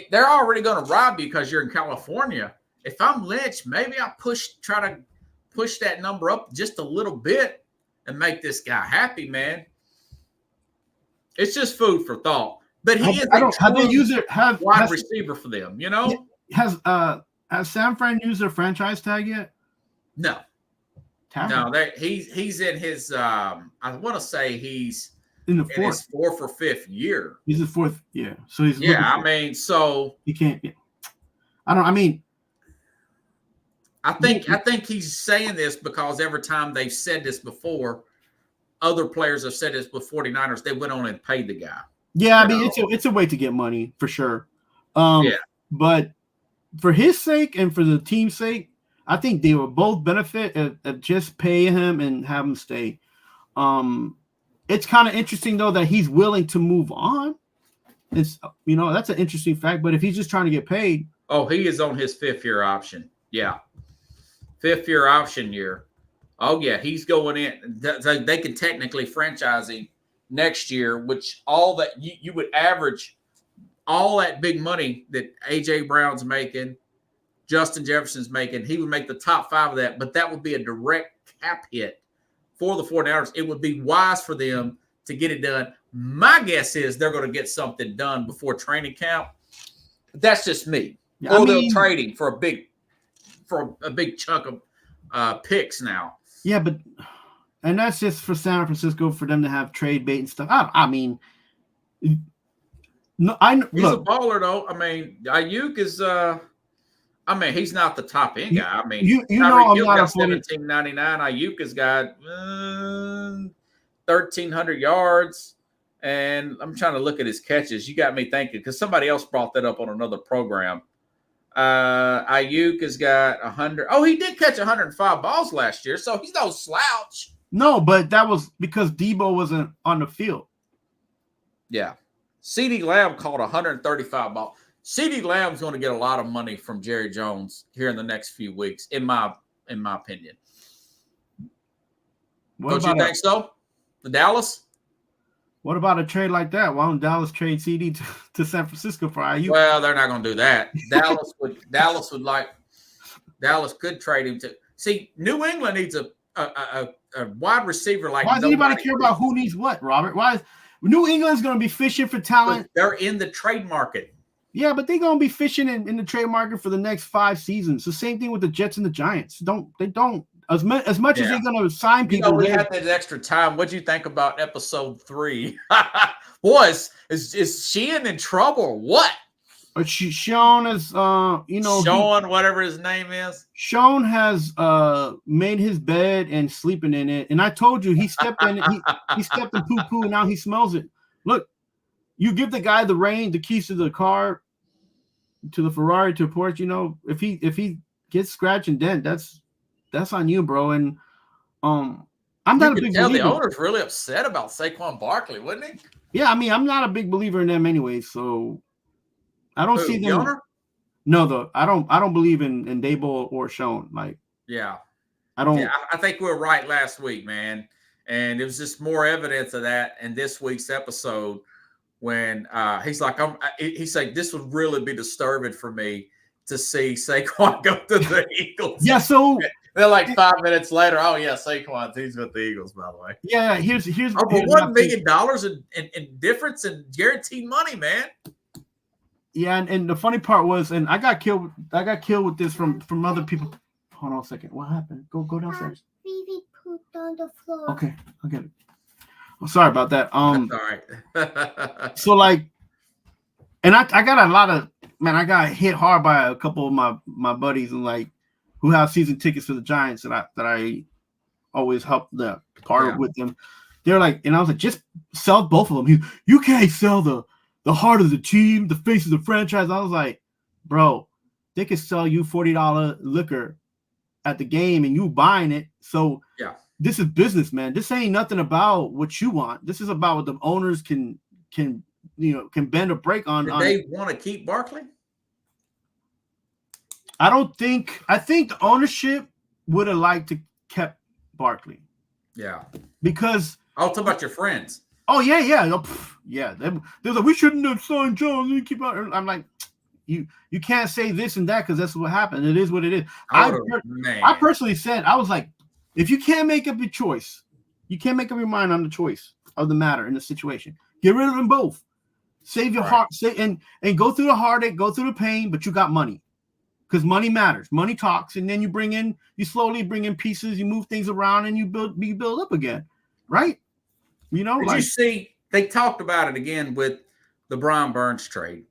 they're already going to rob you because you're in California. If I'm Lynch, maybe I try to push that number up just a little bit and make this guy happy, man. It's just food for thought. But he is a wide receiver for them, Has San Fran used their franchise tag yet? No. No, he's in his I want to say he's in his 4th or 5th year. He's his 4th, yeah. So he's so he can't. Yeah. I think he's saying this because every time they've said this before, other players have said this with 49ers, they went on and paid the guy. Yeah, I mean, it's a way to get money for sure. But for his sake and for the team's sake, I think they will both benefit of just pay him and have him stay. It's kind of interesting though that he's willing to move on. It's that's an interesting fact. But if he's just trying to get paid, he is on his 5th year option. Yeah. 5th year option year. Oh, yeah, he's going in. They can technically franchise him next year, which all that you would average all that big money that A.J. Brown's making, Justin Jefferson's making. He would make the top 5 of that, but that would be a direct cap hit for the 49ers. It would be wise for them to get it done. My guess is they're going to get something done before training camp. That's just me. Yeah, they'll trade him for a big chunk of picks now. Yeah, and that's just for San Francisco for them to have trade bait and stuff. He's a baller though. I mean, Ayuk is. He's not the top end guy. I mean, I'm not got $17.99. Ayuk has got 1,300 yards, and I'm trying to look at his catches. You got me thinking because somebody else brought that up on another program. Ayuk has got 100. Oh, he did catch 105 balls last year, so he's no slouch. No, but that was because Debo wasn't on the field. Yeah. CeeDee Lamb caught 135 balls. CeeDee Lamb's going to get a lot of money from Jerry Jones here in the next few weeks, in my opinion. Don't you think so? The Dallas? What about a trade like that? Why don't Dallas trade CD to San Francisco for IU? Well, they're not going to do that. Dallas could trade him to. See, New England needs a wide receiver like. Why does anybody care about who needs what, Robert? Why is New England's going to be fishing for talent? They're in the trade market. Yeah, but they're going to be fishing in the trade market for the next 5 seasons. The same thing with the Jets and the Giants. They don't. As much as they're going to sign people. We had that extra time. What'd you think about episode 3? Boys, is Sheehan in trouble? What? Sean is, Sean, whatever his name is. Sean has made his bed and sleeping in it. And I told you, he stepped in it. He stepped in poo-poo, and now he smells it. Look, you give the guy the keys to the car, to the Ferrari, to Porsche. If he gets scratch and dent, that's on you, bro. And I'm not a big believer. The owner's really upset about Saquon Barkley, wouldn't he? Yeah, I mean, I'm not a big believer in them anyway, so I don't see them. The owner? No, I don't believe in Dable or Sean. Yeah. I don't. Yeah, I think we were right last week, man. And it was just more evidence of that in this week's episode when he's like, he's like, this would really be disturbing for me to see Saquon go to the Eagles. Yeah, so they're like 5 minutes later. Oh yeah, Saquon, he's with the Eagles, by the way. Yeah, here's $1 million in difference in guaranteed money, man. Yeah, and the funny part was, and I got killed with this from other people. Hold on a second. What happened? Go downstairs. Baby pooped on the floor. Okay, I'll get it. I'm sorry about that. That's all right. So and I got a lot of, man, I got hit hard by a couple of my buddies and who have season tickets for the Giants that I always help the part with them. They're like, and I was like, just sell both of them. You can't sell the heart of the team, the face of the franchise. I was like, bro, they could sell you $40 liquor at the game and you buying it. So yeah, this is business, man. This ain't nothing about what you want. This is about what the owners can bend a break on. Did they want to keep Barkley? I think the ownership would have liked to kept Barkley. Yeah. Because I'll talk about your friends. Oh yeah. Yeah. They're like, we shouldn't have signed Jones. We keep out. I'm like, you can't say this and that because that's what happened. It is what it is. I personally said, I was like, if you can't make up your choice, you can't make up your mind on the choice of the matter in the situation. Get rid of them both. Save your heart, and go through the heartache, go through the pain, but you got money. Because money matters. Money talks, and then you slowly bring in pieces, you move things around, and you build up again. Right? Did you see they talked about it again with the Brian Burns trade.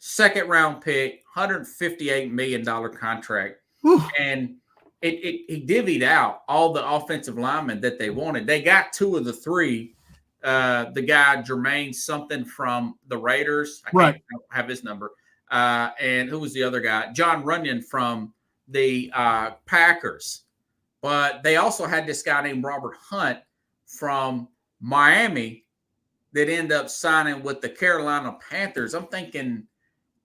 2nd round pick, $158 million contract. Whew. And he divvied out all the offensive linemen that they wanted. They got 2 of the 3. The guy Jermaine something from the Raiders. I don't have his number. And who was the other guy? John Runyon from the Packers. But they also had this guy named Robert Hunt from Miami that ended up signing with the Carolina Panthers. I'm thinking,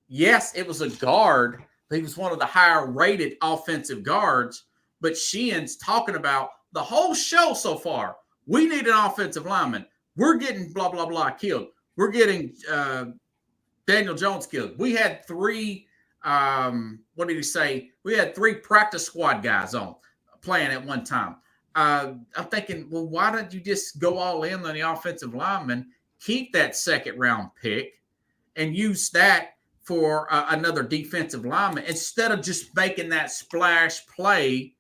yes, it was a guard. He was one of the higher rated offensive guards. But Sheehan's talking about the whole show so far. We need an offensive lineman. We're getting blah, blah, blah killed. We're getting Daniel Jones killed. We had 3, what did he say? We had 3 practice squad guys playing at one time. I'm thinking, well, why don't you just go all in on the offensive lineman, keep that 2nd round pick, and use that for another defensive lineman instead of just making that splash play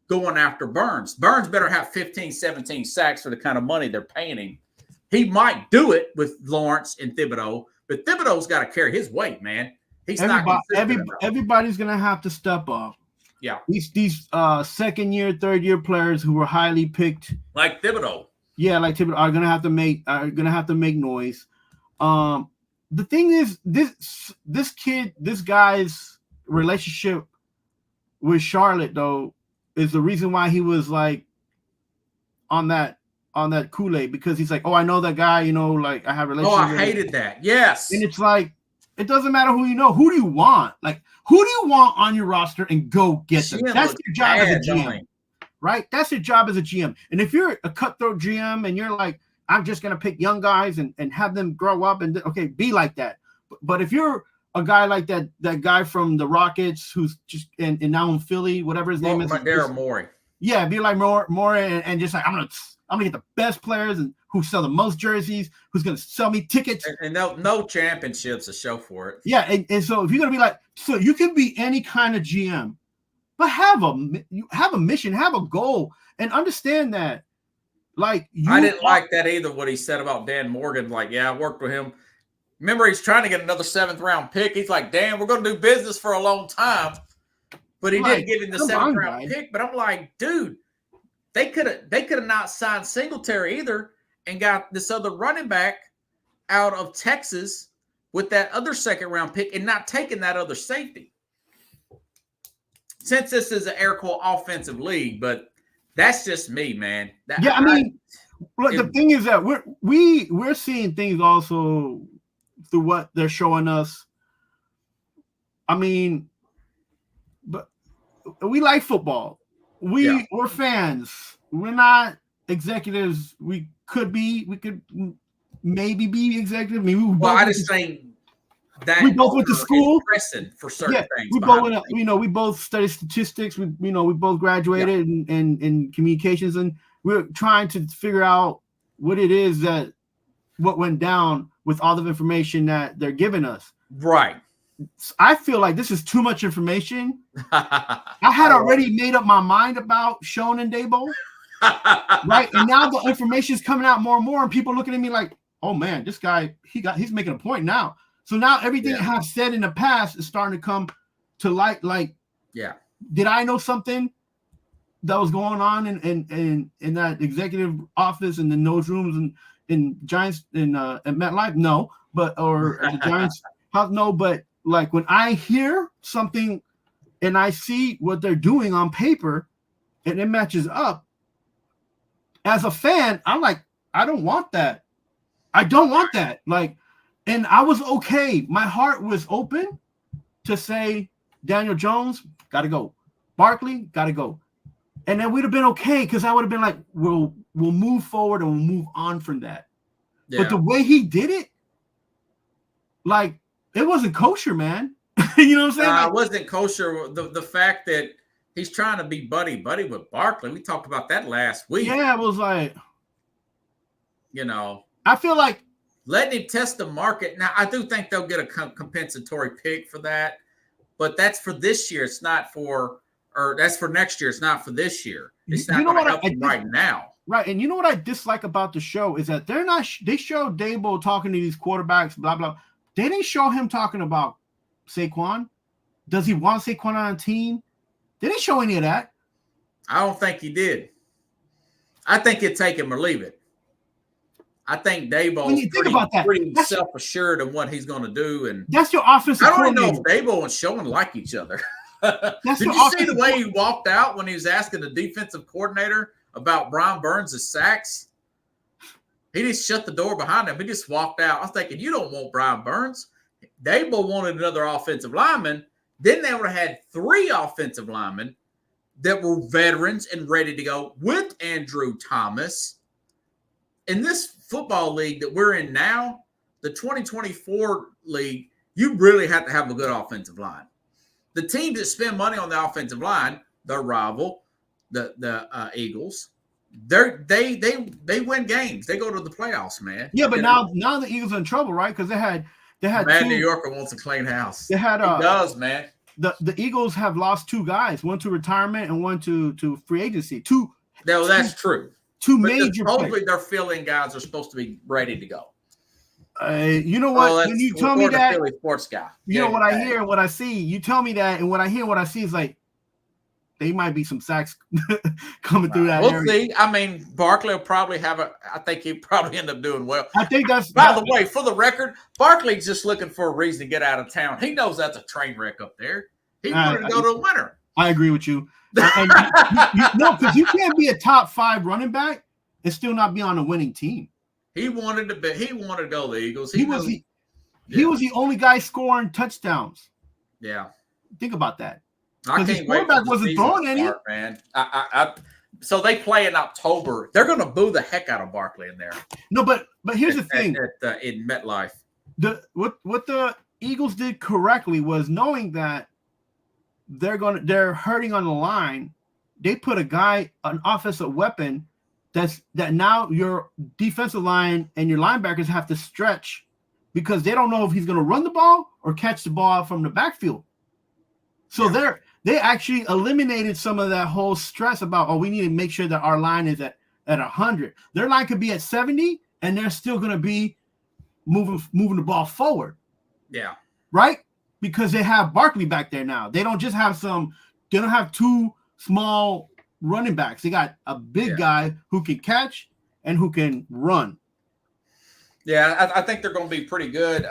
going after Burns. Burns better have 15, 17 sacks for the kind of money they're paying him. He might do it with Lawrence and Thibodeau, but Thibodeau's got to carry his weight, man. Everybody's going to have to step up. Yeah. These 2nd year, 3rd year players who were highly picked. Like Thibodeau. Yeah, like Thibodeau are going to have to make noise. The thing is, this guy's relationship with Charlotte, though, is the reason why he was on that Kool-Aid, because he's like, oh, I know that guy, I have a relationship. Oh, I hated that. Yes. And it's like, it doesn't matter who you know. Who do you want? Who do you want on your roster and go get them? That's your job as a GM. right? That's your job as a GM. And if you're a cutthroat GM and you're like, I'm just going to pick young guys and have them grow up and okay, be like that. But if you're a guy like that guy from the Rockets who's just and now in Philly, whatever his name is, Daryl Morey. Yeah, be like more and just like I'm gonna get the best players and who sell the most jerseys, who's gonna sell me tickets. And no championships to show for it. Yeah, and so if you're gonna be like, so you can be any kind of GM, but have a mission, have a goal, and understand that. Like I didn't like that either. What he said about Dan Morgan. Like, yeah, I worked with him. Remember, he's trying to get another 7th round pick. He's like, Dan, we're going to do business for a long time. But he didn't give him the 7th round pick. But I'm like, dude, they could have not signed Singletary either and got this other running back out of Texas with that other 2nd round pick and not taking that other safety. Since this is an air quote offensive league, but that's just me, man. I mean, the thing is that we're seeing things also through what they're showing us. I mean, but we like football. We're fans. We're not executives. We could maybe be executive. I mean, I just think that we both went to school for certain things. We both studied statistics. We both graduated in communications, and we're trying to figure out what it is what went down with all the information that they're giving us. Right. I feel like this is too much information. I had already made up my mind about Schoen and Daboll, right? And now the information is coming out more and more, and people looking at me like, "Oh man, this guy he's making a point now." So now everything I have said in the past is starting to come to light. Like, did I know something that was going on in that executive office and in those rooms and in Giants at MetLife? No, or the Giants house? No, but like when I hear something and I see what they're doing on paper and it matches up, as a fan, I'm like, I don't want that. I don't want that. Like, and I was okay. My heart was open to say Daniel Jones got to go, Barkley got to go, and then we'd have been okay because I would have been like, we'll move forward and we'll move on from that. Yeah. But the way he did it, like, it wasn't kosher, man. You know what I'm saying? It wasn't kosher. The fact that he's trying to be buddy with Barkley. We talked about that last week. Yeah, it was like, I feel like letting him test the market. Now, I do think they'll get a compensatory pick for that, but that's for this year. It's not for, or that's for next year. It's not for this year. It's not going to help him right now. Right, and you know what I dislike about the show is that they show Daboll talking to these quarterbacks, blah, blah. They didn't show him talking about Saquon. Does he want Saquon on a team? They didn't show any of that. I don't think he did. I think he'd take him or leave it. I think Daboll's pretty self-assured of what he's going to do. And that's your offensive coordinator. I don't know if Daboll and Schoen like each other. Did you see the way he walked out when he was asking the defensive coordinator about Brian Burns' sacks? He just shut the door behind him. He just walked out. I was thinking, you don't want Brian Burns. Daboll wanted another offensive lineman. Then they would have had 3 offensive linemen that were veterans and ready to go with Andrew Thomas. In this football league that we're in now, the 2024 league, you really have to have a good offensive line. The teams that spend money on the offensive line, their rival, the Eagles, they win games. They go to the playoffs, man. Yeah, but now the Eagles are in trouble, right? Because they had New Yorker wants a clean house. They had he does, man. The Eagles have lost 2 guys, one to retirement and one to free agency. That's true. 2 major. Hopefully, their fill-in guys are supposed to be ready to go. You know what? When you tell me that, Philly sports guy. You know what I hear and what I see. You tell me that, and what I hear and what I see is like, they might be some sacks coming through that area. We'll see. I mean, Barkley will probably I think he'll probably end up doing well. I think that's. By the way, for the record, Barkley's just looking for a reason to get out of town. He knows that's a train wreck up there. He wanted to go to a winner. I agree with you. No, because you can't be a top 5 running back and still not be on a winning team. He wanted to go to the Eagles. He was the only guy scoring touchdowns. Yeah. Think about that. I can't his quarterback wasn't throwing any. Man. So they play in October. They're going to boo the heck out of Barkley in there. No, but here's the thing. In MetLife. What the Eagles did correctly was knowing that they're hurting on the line. They put an offensive weapon that now your defensive line and your linebackers have to stretch because they don't know if he's going to run the ball or catch the ball from the backfield. So they actually eliminated some of that whole stress about, we need to make sure that our line is at 100. Their line could be at 70, and they're still going to be moving the ball forward. Yeah. Right? Because they have Barkley back there now. They don't just have they don't have two small running backs. They got a big guy who can catch and who can run. Yeah, I think they're going to be pretty good.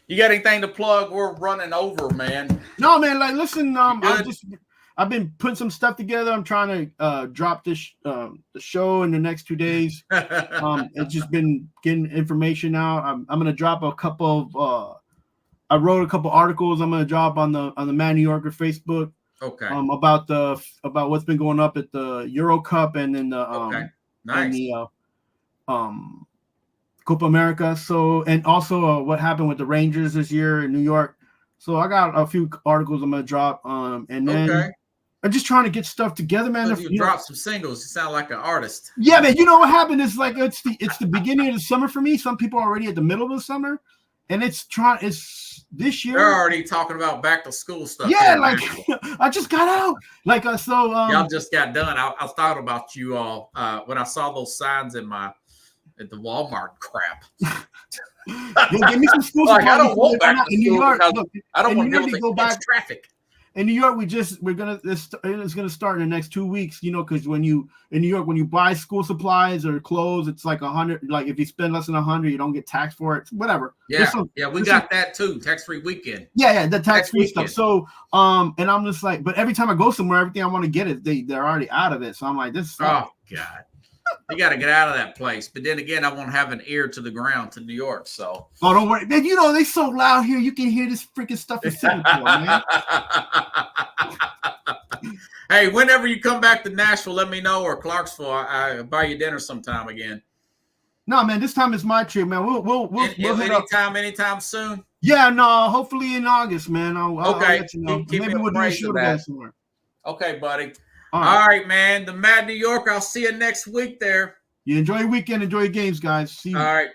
You got anything to plug? We're running over, man. No, man. Like, listen, I've been putting some stuff together. I'm trying to drop this the show in the next 2 days. It's just been getting information out. I'm gonna drop a couple of. I wrote a couple articles. I'm gonna drop on the Mad New Yorker Facebook. Okay. About what's been going up at the Euro Cup and then the nice. and the Copa America. So, and also what happened with the Rangers this year in New York. So I got a few articles I'm gonna drop. And then I'm just trying to get stuff together, man. So you drop some singles. You sound like an artist. Yeah, man. You know what happened? It's like it's the beginning of the summer for me. Some people are already at the middle of the summer, and it's this year. They're already talking about back to school stuff. Yeah, like I just got out. Like y'all just got done. I thought about you all when I saw those signs at the Walmart crap. Give me some school supplies. I don't want back to in New York. Look, I don't want to go back traffic. In New York, it's gonna start in the next 2 weeks. You know, because in New York, when you buy school supplies or clothes, it's like 100. Like if you spend less than 100, you don't get taxed for it. Whatever. Yeah, we got that too. Tax-free weekend. Yeah, the tax-free stuff. So, and I'm just like, but every time I go somewhere, everything I want to get they're already out of it. So I'm like, this. Oh God. You got to get out of that place. But then again, I won't have an ear to the ground to New York. So. Oh, don't worry. Man, you know, they so loud here. You can hear this freaking stuff in Singapore, man. Hey, whenever you come back to Nashville, let me know, or Clarksville. I'll buy you dinner sometime again. No, man, this time it's my trip, man. We'll anytime soon. Yeah, no, hopefully in August, man. I'll let you know. Maybe we'll do a show together somewhere. Okay, buddy. All right, man. The Mad New York. I'll see you next week there. You enjoy your weekend. Enjoy your games, guys. See you. All right.